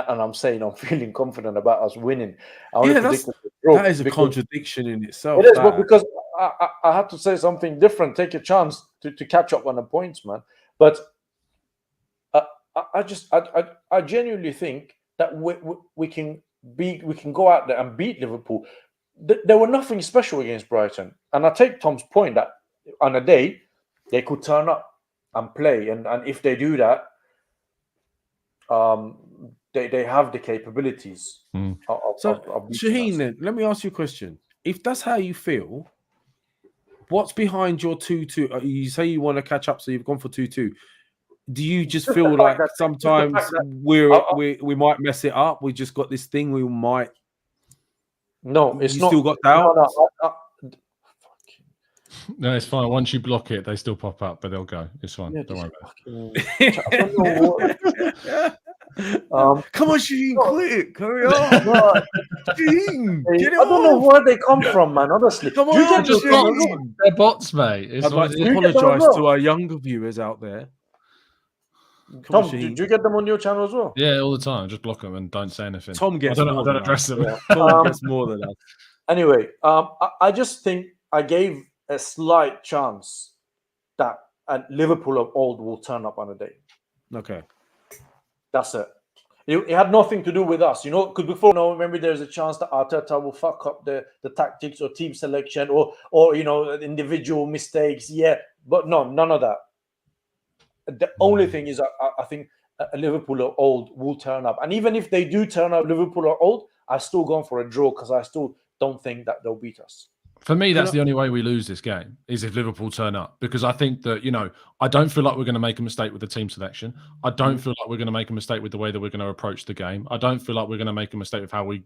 I'm saying I'm feeling confident about us winning. That is a contradiction in itself. It is, but because I had to say something different, take a chance to catch up on the points, man. But I genuinely think that we can go out there and beat Liverpool. There were nothing special against Brighton, and I take Tom's point that on a day, they could turn up and play. And if they do that, they have the capabilities. So, of beating Shaheen, us. then, let me ask you a question. If that's how you feel, what's behind your 2-2? You say you want to catch up, so you've gone for 2-2. Do you just Just feel the like fact that- sometimes just the fact that- we might mess it up? We just got this thing we might. No, it's You not. still got doubt? No, it's fine. Once you block it, they still pop up, but they'll go. It's fine. Yeah, Don't worry just about it. I don't know what. Come on, Shaheen, quit. Carry on. Shaheen, get it I don't know off. where they come from, man. Honestly, Come Do you on, get those Just comments? Shaheen. They're bots, mate. It's I'd what like it to is. get them as apologise well? to our younger viewers out there. Tom, on, did you get them on your channel as well? Yeah, all the time. Just block them and don't say anything. Tom gets I more don't than address us. them. Yeah. Tom gets more than us. Anyway, I just think I gave a slight chance that Liverpool of old will turn up on a day. Okay. That's it. It had nothing to do with us, because before, maybe there's a chance that Arteta will fuck up the tactics or team selection or individual mistakes. Yeah, but no, none of that. The only thing is, I think Liverpool of old will turn up, and even if they do turn up, Liverpool of old, I still gone for a draw because I still don't think that they'll beat us. For me, that's the only way we lose this game is if Liverpool turn up, because I think that, I don't feel like we're going to make a mistake with the team selection. I don't feel like we're going to make a mistake with the way that we're going to approach the game. I don't feel like we're going to make a mistake with how we,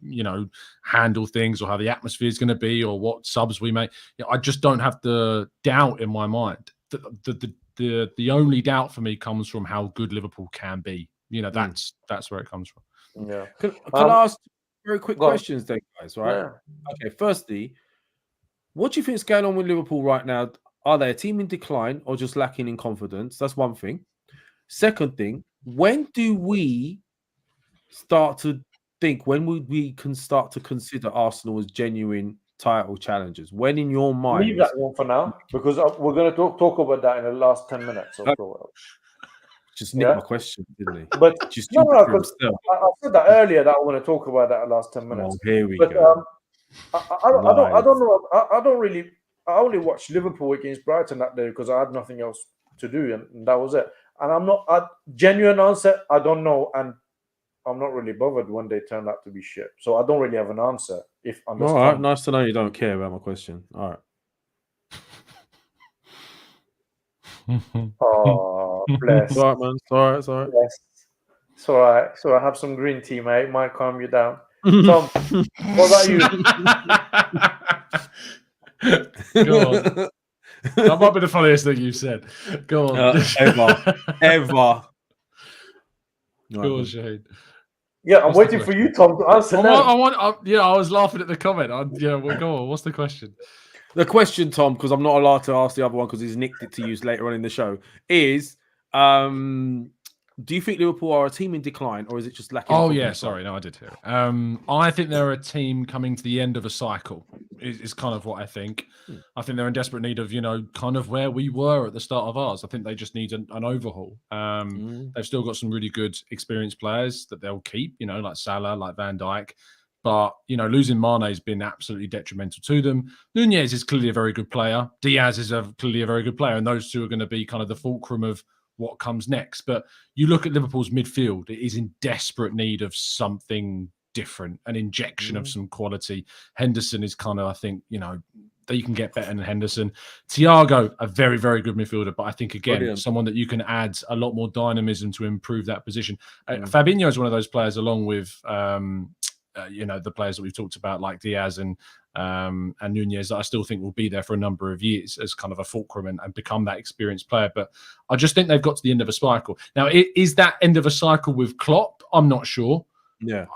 handle things or how the atmosphere is going to be or what subs we make. I just don't have the doubt in my mind. The only doubt for me comes from how good Liverpool can be. That's where it comes from. Yeah. Can I ask very quick go on. questions then, guys? Right? Yeah. Okay. Firstly, what do you think is going on with Liverpool right now? Are they a team in decline or just lacking in confidence? That's one thing. Second thing, when do we start to think, when we can start to consider Arsenal as genuine title challengers? When in your mind? Leave that one for now because we're going to talk about that in the last 10 minutes or so. Just nick my question, didn't he? But Just no, because I said that earlier that I want to talk about that in the last 10 minutes. Oh, here we go. I don't know. I don't really. I only watched Liverpool against Brighton that day because I had nothing else to do, and that was it. And I'm not genuine answer. I don't know, and I'm not really bothered when they turn out to be shit. So I don't really have an answer. All right, nice to know you don't care about my question. All right. Oh, bless. It's all right, man. It's all right. Yes. It's all right. So I have some green tea, mate. Might calm you down. Tom, what about you? Go on. That might be the funniest thing you've said. Go on. Ever. Go on, Shane. Yeah, I'm waiting for you, Tom, to answer now. I was laughing at the comment. Go on. What's the question? The question, Tom, because I'm not allowed to ask the other one because he's nicked it to use later on in the show, is do you think Liverpool are a team in decline or is it just lacking? Oh, yeah. Sorry. No, I did hear it. I think they're a team coming to the end of a cycle is kind of what I think. I think they're in desperate need of, kind of where we were at the start of ours. I think they just need an overhaul. They've still got some really good experienced players that they'll keep, like Salah, like Van Dijk. But, losing Mane has been absolutely detrimental to them. Nunez is clearly a very good player. Diaz is clearly a very good player. And those two are going to be kind of the fulcrum of what comes next. But you look at Liverpool's midfield, it is in desperate need of something different, an injection of some quality. Henderson is kind of, I think, they can get better than Henderson. Thiago, a very, very good midfielder, but I think, again, someone that you can add a lot more dynamism to improve that position. Fabinho is one of those players, along with the players that we've talked about, like Diaz and Nunez, that I still think will be there for a number of years as kind of a fulcrum and become that experienced player. But I just think they've got to the end of a cycle. Now, is that end of a cycle with Klopp? I'm not sure. Yeah.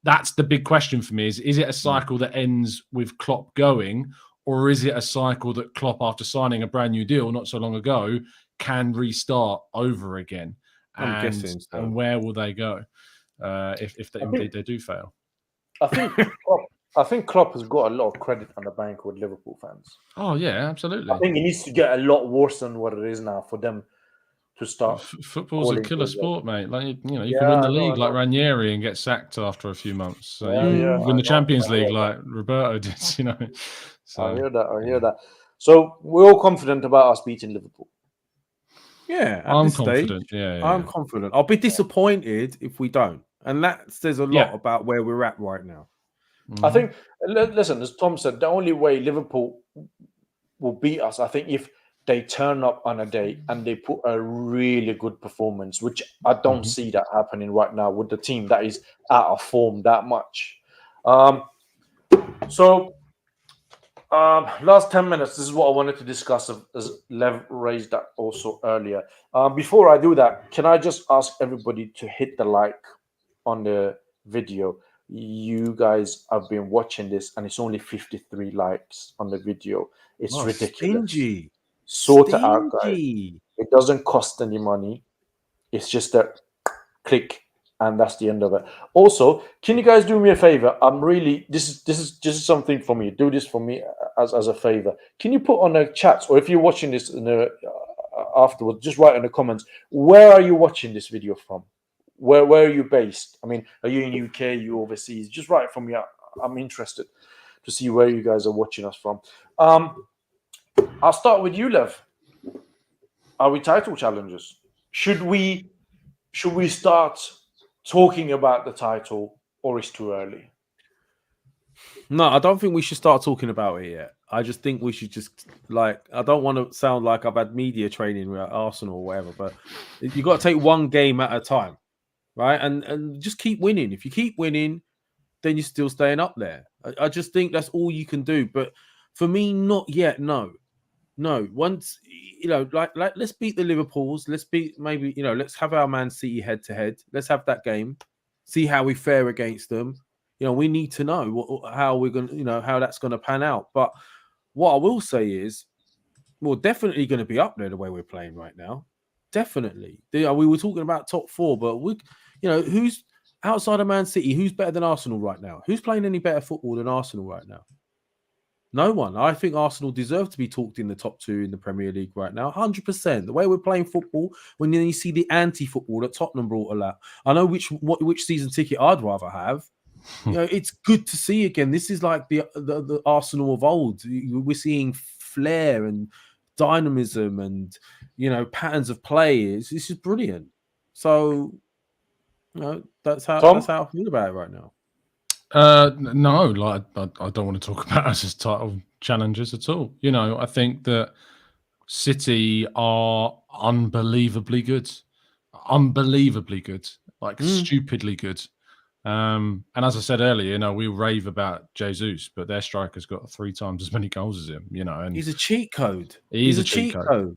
That's the big question for me. Is it a cycle that ends with Klopp going, or is it a cycle that Klopp, after signing a brand new deal not so long ago, can restart over again? I'm guessing so. And where will they go if they do fail? I think Klopp has got a lot of credit on the bank with Liverpool fans. Oh, yeah, absolutely. I think it needs to get a lot worse than what it is now for them to start. Football's a killer sport, mate. Like you can win the league like Ranieri and get sacked after a few months. So you win the Champions League like Roberto did, So I hear that. So we're all confident about us beating Liverpool. Yeah, at I'm this confident. stage, Yeah, I'm confident. I'll be disappointed if we don't, and that says a lot about where we're at right now. I think. Listen, as Tom said, the only way Liverpool will beat us, I think, if they turn up on a day and they put a really good performance, which I don't see that happening right now with the team that is out of form that much. Last 10 minutes, this is what I wanted to discuss, as Lev raised that also earlier. Before I do that, can I just ask everybody to hit the like on the video? You guys have been watching this and it's only 53 likes on the video. It's ridiculous. Stingy. Sort it out, guys. It doesn't cost any money. It's just a click, and that's the end of it. Also, can you guys do me a favor? I'm really this is just something for me. Do this for me as a favor. Can you put on the chat, or if you're watching this in the afterwards, just write in the comments, where are you watching this video from? Where are you based? I mean, are you in UK? Are you overseas? Just write it for me. I'm interested to see where you guys are watching us from. I'll start with you, Lev. Are we title challengers? Should we start talking about the title, or is it too early? No, I don't think we should start talking about it yet. I just think we should just I don't want to sound like I've had media training with Arsenal or whatever, but you got to take one game at a time, right? And just keep winning. If you keep winning, then you're still staying up there. I just think that's all you can do. But for me, not yet. No. Once let's beat the Liverpools. Let's beat let's have our Man City head to head. Let's have that game. See how we fare against them. We need to know how we're going to, how that's going to pan out. But what I will say is, we're definitely going to be up there the way we're playing right now. Definitely. We were talking about top four, but who's outside of Man City? Who's better than Arsenal right now? Who's playing any better football than Arsenal right now? No one. I think Arsenal deserve to be talked in the top two in the Premier League right now. 100%. The way we're playing football, when you see the anti-football that Tottenham brought a lot. I know which season ticket I'd rather have. It's good to see again. This is like the Arsenal of old. We're seeing flair and dynamism and patterns of play. This is brilliant. So that's how I feel about it right now. No, I don't want to talk about us as title challengers at all. I think that City are unbelievably good, stupidly good. And as I said earlier, we rave about Jesus, but their striker's got 3 times as many goals as him. And he's a cheat code. He's a cheat code.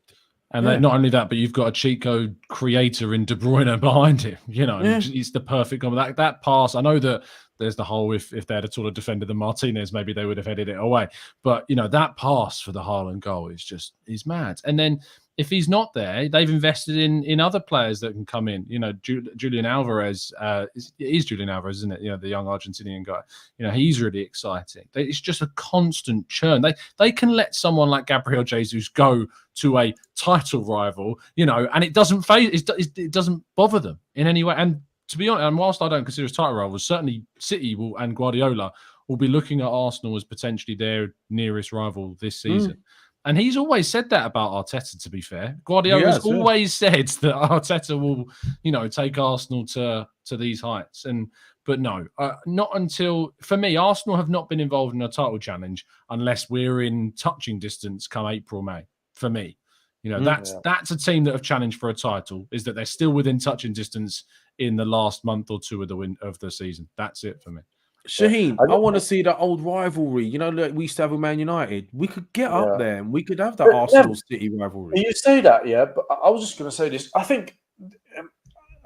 And not only that, but you've got a cheat code creator in De Bruyne behind him. It's the perfect combo. That pass. I know that there's the whole if they had a taller defender than Martinez, maybe they would have headed it away. But that pass for the Haaland goal is mad. And then if he's not there, they've invested in other players that can come in. Julian Alvarez is Julian Alvarez, isn't it? The young Argentinian guy. He's really exciting. It's just a constant churn. They can let someone like Gabriel Jesus go to a title rival, and it doesn't phase. It doesn't bother them in any way. And to be honest, and whilst I don't consider us title rivals, certainly City and Guardiola will be looking at Arsenal as potentially their nearest rival this season. And he's always said that about Arteta, to be fair. Guardiola's always said that Arteta will, take Arsenal to these heights. But no, not until, for me, Arsenal have not been involved in a title challenge unless we're in touching distance come April, May, for me. That's a team that have challenged for a title, is that they're still within touching distance in the last month or two of the season. That's it for me. Shaheen, I want to see that old rivalry. Like we used to have with Man United. We could get up there and we could have that Arsenal City rivalry. You say that, but I was just going to say this. I think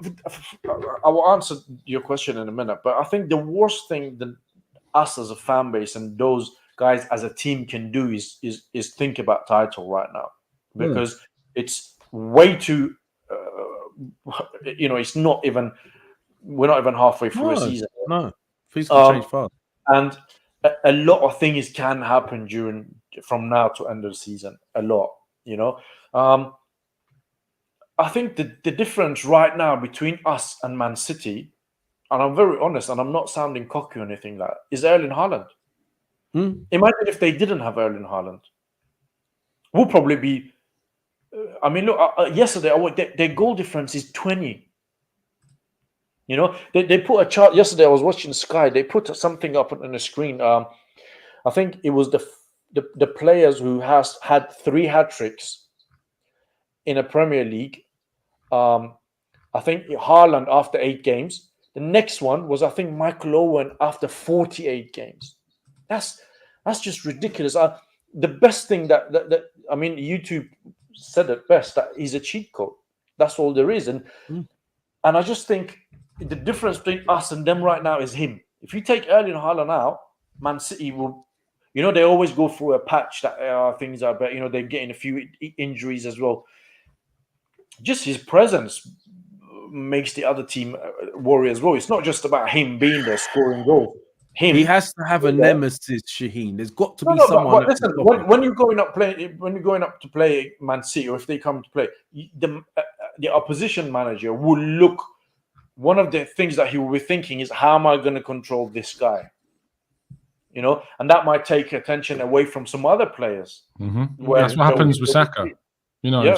I will answer your question in a minute, but I think the worst thing that us as a fan base and those guys as a team can do is think about title right now, because it's way too. It's not even. We're not even halfway through a season. No. Things can change fast. And a lot of things can happen from now to end of the season. A lot, I think the difference right now between us and Man City, and I'm very honest, and I'm not sounding cocky or anything like that, is Erling Haaland. Imagine if they didn't have Erling Haaland. will probably be. I mean, look, yesterday their goal difference is 20. You know, they put a chart yesterday. I was watching Sky. They put something up on the screen. I think it was the players who has had 3 hat tricks in a Premier League. I think Haaland after 8 games. The next one was, I think, Michael Owen after 48 games. That's just ridiculous. The best thing that I mean, YouTube said it best, that he's a cheat code. That's all there is. And I just think the difference between us and them right now is him. If you take Erling Haaland out, Man City will, you know, they always go through a patch that things are better. You know, they're getting a few injuries as well. Just his presence makes the other team worry as well. It's not just about him being there scoring goals. He has to have a nemesis, Shaheen. There's got to be someone. But listen, when you're going up to play Man City, or if they come to play, the opposition manager will look. One of the things that he will be thinking is, how am I going to control this guy? You know, and that might take attention away from some other players. Mm-hmm. That's what happens with Saka. You know,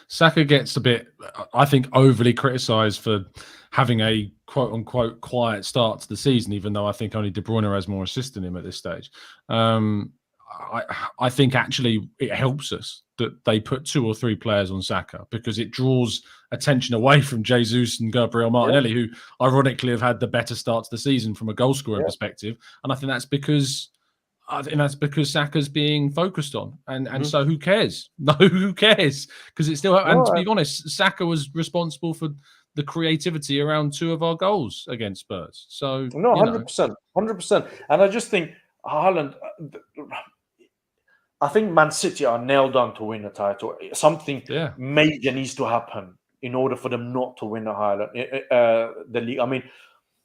Saka gets a bit, I think, overly criticised for having a quote-unquote quiet start to the season, even though I think only De Bruyne has more assists than him at this stage. I think actually it helps us that they put 2 or 3 players on Saka, because it draws attention away from Jesus and Gabriel Martinelli, who ironically have had the better start to the season from a goal-scoring perspective. And I think that's because Saka's being focused on, and so who cares? No, who cares? Because it's still. And to be honest, Saka was responsible for the creativity around 2 of our goals against Spurs. So no, 100%. And I just think Haaland. I think Man City are nailed on to win a title. Something major needs to happen in order for them not to win the league. I mean,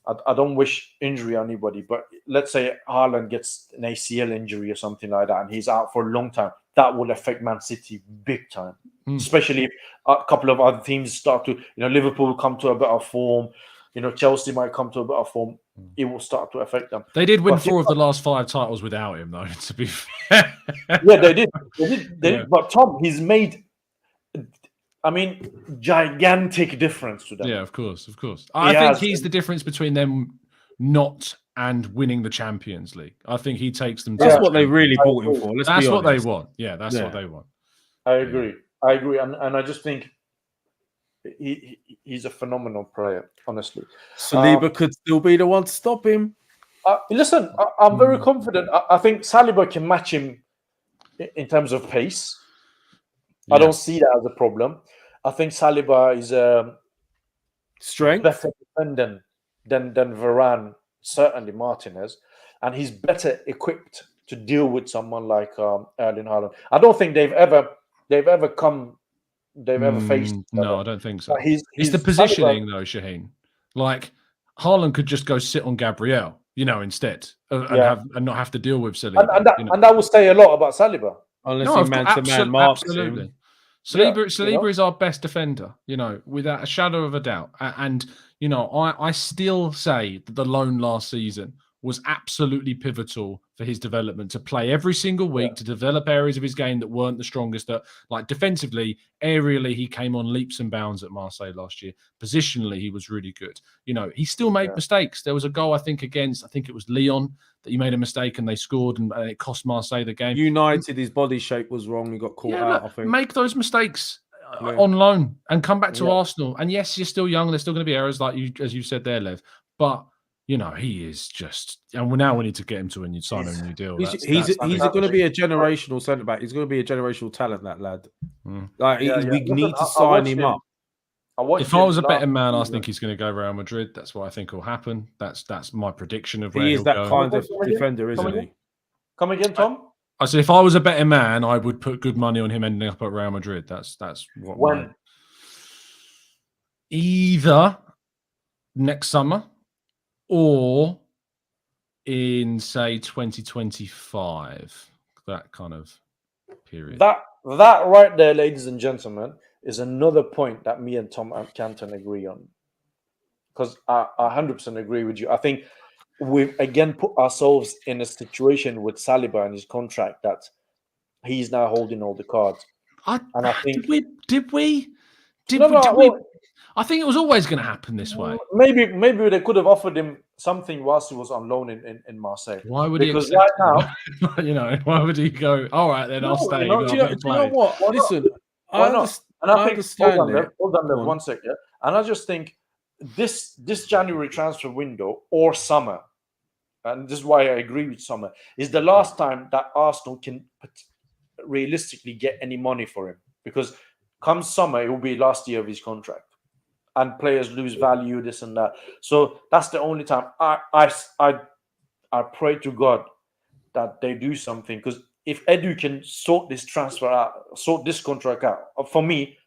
I don't wish injury on anybody, but let's say Haaland gets an ACL injury or something like that, and he's out for a long time. That will affect Man City big time, especially if a couple of other teams start to, you know, Liverpool will come to a better form. You know, Chelsea might come to a better form. It will start to affect them. They did win 4 of the last 5 titles without him, though, to be fair. Yeah, they did. They did. But Tom, he's made, I mean, gigantic difference to them. Yeah, of course. I think he's the difference between them not and winning the Champions League. I think he takes them to... That's what they really bought him for. That's what they want. Yeah, that's what they want. I agree. And I just think he's a phenomenal player, honestly. Saliba could still be the one to stop him. Listen, I'm very confident. I think Saliba can match him in terms of pace. I don't see that as a problem. I think Saliba is strength better defender than Varane, certainly Martinez, and he's better equipped to deal with someone like Erling Haaland. I don't think they've ever faced. No, I don't think so. It's the positioning, though, Shaheen. Like, Haaland could just go sit on Gabriel, you know, instead, and not have to deal with Saliba. And that will say a lot about Saliba. Unless he man-to-man marks him. Saliba is our best defender, you know, without a shadow of a doubt. And, you know, I still say that the loan last season was absolutely pivotal for his development, to play every single week, to develop areas of his game that weren't the strongest. That, like, defensively, aerially, he came on leaps and bounds at Marseille last year. Positionally, he was really good. You know, he still made mistakes. There was a goal, I think it was Lyon, that he made a mistake and they scored, and it cost Marseille the game. United, his body shape was wrong. He got caught out, I think. Make those mistakes on loan and come back to Arsenal. And yes, you're still young. There's still going to be errors, like as you said there, Lev. But you know, he is just, and now we need to get him to sign a new deal. He's going to be a generational centre back. He's going to be a generational talent, that lad. Like we need to sign him up. If I was a betting man, I think he's going to go Real Madrid. That's what I think will happen. That's my prediction of where he is. That go. kind of defender, isn't he? Come again, Tom? I said if I was a betting man, I would put good money on him ending up at Real Madrid. That's what. When? Either next summer or in, say, 2025, that kind of period. That right there, ladies and gentlemen, is another point that me and Tom Canton agree on. Because I 100% agree with you. I think we've again put ourselves in a situation with Saliba and his contract that he's now holding all the cards. And I think did we? well, I think it was always going to happen this way. Maybe they could have offered him something whilst he was on loan in Marseille. Why would because he accept right now, you know, why would he go, all right, then I'll stay. Do you know what? Listen, why not? And I think, understand it. Hold on, Lev, 1 second. Yeah? And I just think this January transfer window or summer, and this is why I agree with summer, is the last time that Arsenal can realistically get any money for him. Because come summer, it will be last year of his contract. And players lose value, this and that. So that's the only time I pray to God that they do something. Because if Edu can sort this transfer out, sort this contract out, for me,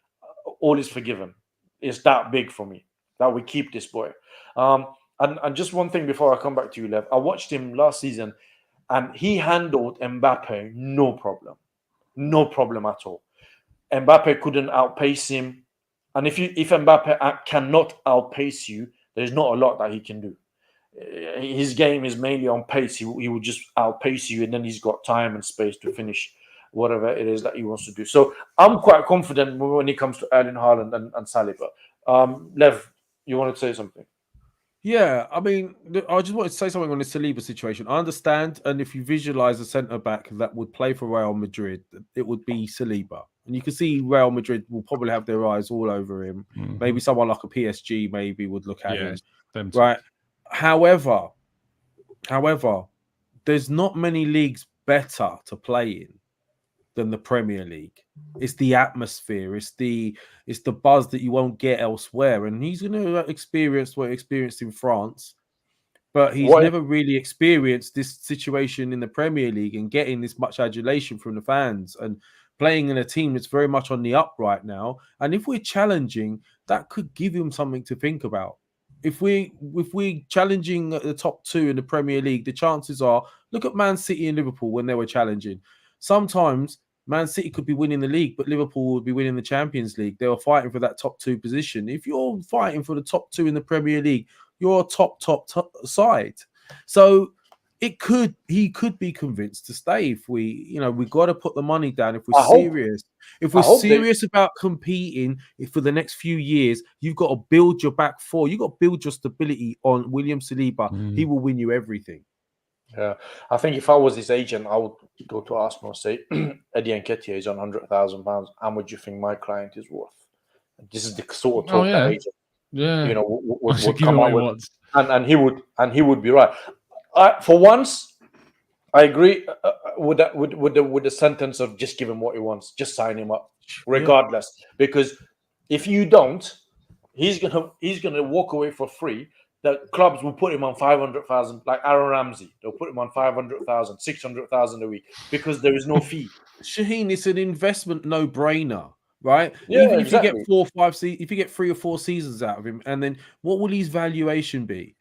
all is forgiven. It's that big for me that we keep this boy. And just one thing before I come back to you, Lev. I watched him last season, and he handled Mbappe no problem at all. Mbappe couldn't outpace him. And if Mbappe cannot outpace you, there's not a lot that he can do. His game is mainly on pace. He will just outpace you, and then he's got time and space to finish whatever it is that he wants to do. So I'm quite confident when it comes to Erling Haaland and Saliba. Lev, you want to say something? Yeah, I mean, I just wanted to say something on the Saliba situation. I understand, and if you visualize a centre-back that would play for Real Madrid, it would be Saliba. And you can see Real Madrid will probably have their eyes all over him. Mm-hmm. Maybe someone like a PSG maybe would look at him. Right. However, there's not many leagues better to play in than the Premier League. It's the atmosphere, it's the buzz that you won't get elsewhere. And he's going to experience what he experienced in France, but he's never really experienced this situation in the Premier League and getting this much adulation from the fans and playing in a team that's very much on the up right now. And if we're challenging, that could give him something to think about. If we're challenging at the top two in the Premier League, the chances are, look at Man City and Liverpool when they were challenging. Sometimes Man City could be winning the league, but Liverpool would be winning the Champions League. They were fighting for that top two position. If you're fighting for the top two in the Premier League, you're a top side. So he could be convinced to stay if we got to put the money down if we're serious. If we're serious about competing for the next few years, you've got to build your back four. You've got to build your stability on William Saliba. He will win you everything. Yeah, I think if I was his agent, I would go to Arsenal and say, Eddie Nketiah is on £100,000. How much do you think my client is worth? This is the sort of talk that agent, would come out with, and he would be right. For once, I agree with the sentence of just give him what he wants, just sign him up, regardless. Because if you don't, he's gonna walk away for free. The clubs will put him on 500,000, like Aaron Ramsey. They'll put him on 500,000, 600,000 a week because there is no fee. Shaheen, it's an investment no-brainer, right? Yeah, even if exactly. you get if you get 3 or 4 seasons out of him, and then what will his valuation be?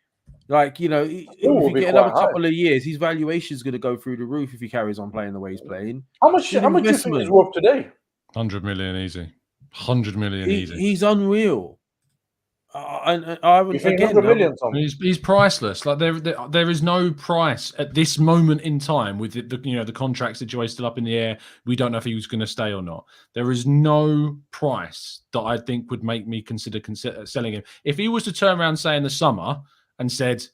Like, if you get another couple of years, his valuation is going to go through the roof if he carries on playing the way he's playing. How much do you think he's worth today? 100 million easy. 100 million easy. He's unreal. And I haven't. You think 100 million, Tom? He's priceless. Like there is no price at this moment in time with the contract situation still up in the air. We don't know if he was going to stay or not. There is no price that I think would make me consider selling him. If he was to turn around, say in the summer, and said,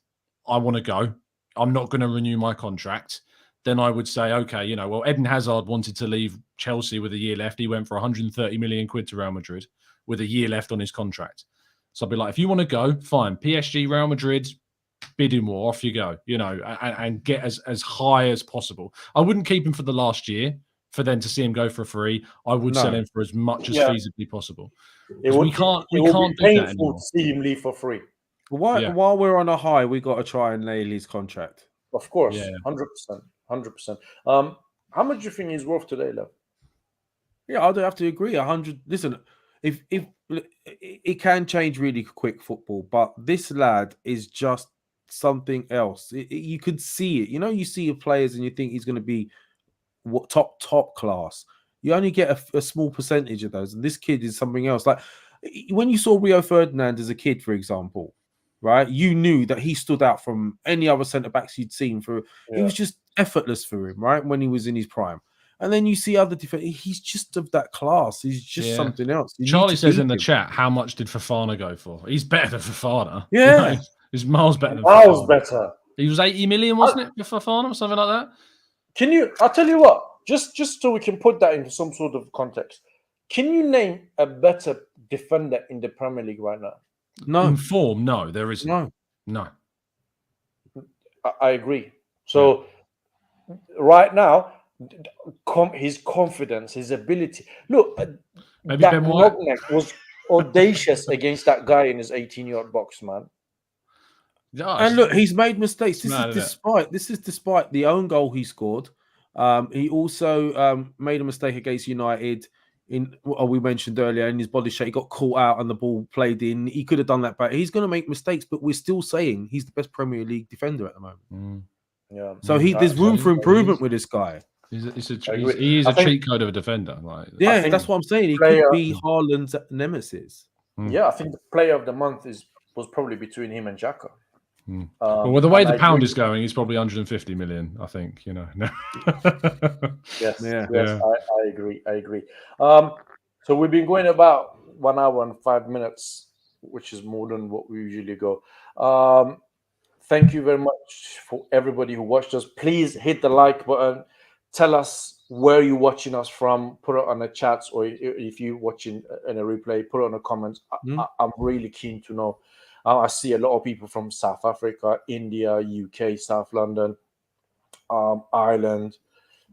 "I want to go. I'm not going to renew my contract," then I would say, okay, Eden Hazard wanted to leave Chelsea with a year left. He went for 130 million quid to Real Madrid with a year left on his contract. So I'd be like, if you want to go, fine. PSG, Real Madrid, bidding war, off you go, and get as high as possible. I wouldn't keep him for the last year for then to see him go for free. I would sell him for as much as feasibly possible. We can't do that anymore. To see him leave for free. While we're on a high, we got to try and nail his contract. Of course, 100%. How much do you think he's worth today, Lev? Yeah, I'd have to agree. 100. Listen, if it can change really quick, football, but this lad is just something else. You could see it. You see your players and you think he's going to be top class. You only get a small percentage of those, and this kid is something else. Like when you saw Rio Ferdinand as a kid, for example, right? You knew that he stood out from any other centre backs you'd seen. It was just effortless for him, right? When he was in his prime. And then you see other defenders. He's just of that class. He's just something else. Charlie says in the chat, how much did Fofana go for? He's better than Fofana. Yeah. You know, he's miles better than Miles Fofana. better. He was 80 million, wasn't it, for Fofana or something like that? I'll tell you what, just so we can put that into some sort of context. Can you name a better defender in the Premier League right now? No. In form, no, there isn't. No. I agree. So right now, his confidence, his ability. Look, Maybe that Ben White was audacious against that guy in his 18-yard box, man. Yeah, And look, he's made mistakes. This This is despite the own goal he scored. He also made a mistake against United. We mentioned earlier in his body shape, he got caught out and the ball played in. He could have done that, but he's going to make mistakes. But we're still saying he's the best Premier League defender at the moment. Yeah. So there's room for improvement with this guy. He is a cheat code of a defender. That's what I'm saying. He could be Haaland's nemesis. Yeah, I think the player of the month was probably between him and Xhaka. Well, the way the pound is going, he's probably 150 million. I think Yes, I agree. So we've been going about 1 hour and 5 minutes, which is more than what we usually go. Thank you very much for everybody who watched us. Please hit the like button. Tell us where you're watching us from. Put it on the chats, or if you're watching in a replay, put it on the comments. I'm really keen to know. I see a lot of people from South Africa, India, UK, South London, Ireland.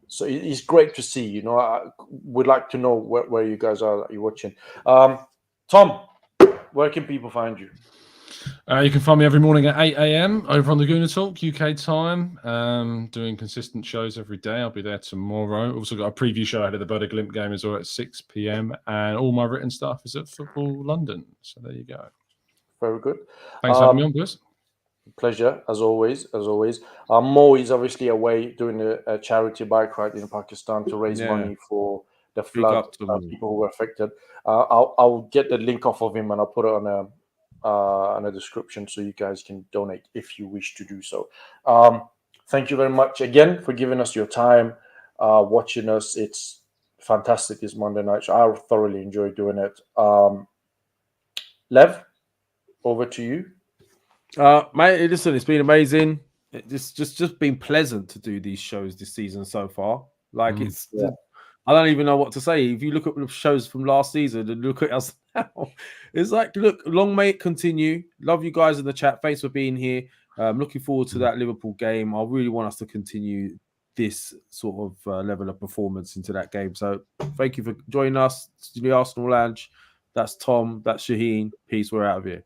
So it's great to see. I would like to know where you guys are that you're watching. Tom, where can people find you? You can find me every morning at 8 a.m. over on the Gooner Talk, UK time, doing consistent shows every day. I'll be there tomorrow. Also got a preview show ahead of the Bode Glimt game as well at 6 p.m. And all my written stuff is at Football London. So there you go. Very good. Thanks for having me on, Bruce. Pleasure, as always. Mo is obviously away doing a charity bike ride in Pakistan to raise money for the flood people who were affected. I'll get the link off of him and I'll put it on a description so you guys can donate if you wish to do so. Thank you very much again for giving us your time, watching us. It's fantastic this Monday night. So I thoroughly enjoy doing it. Lev, over to you. Mate, listen, it's been amazing. It's just been pleasant to do these shows this season so far. I don't even know what to say. If you look at the shows from last season and look at us now, it's like, look, long may it continue. Love you guys in the chat. Thanks for being here. I'm looking forward to that Liverpool game. I really want us to continue this sort of level of performance into that game. So thank you for joining us in the Arsenal Lounge. That's Tom. That's Shaheen. Peace. We're out of here.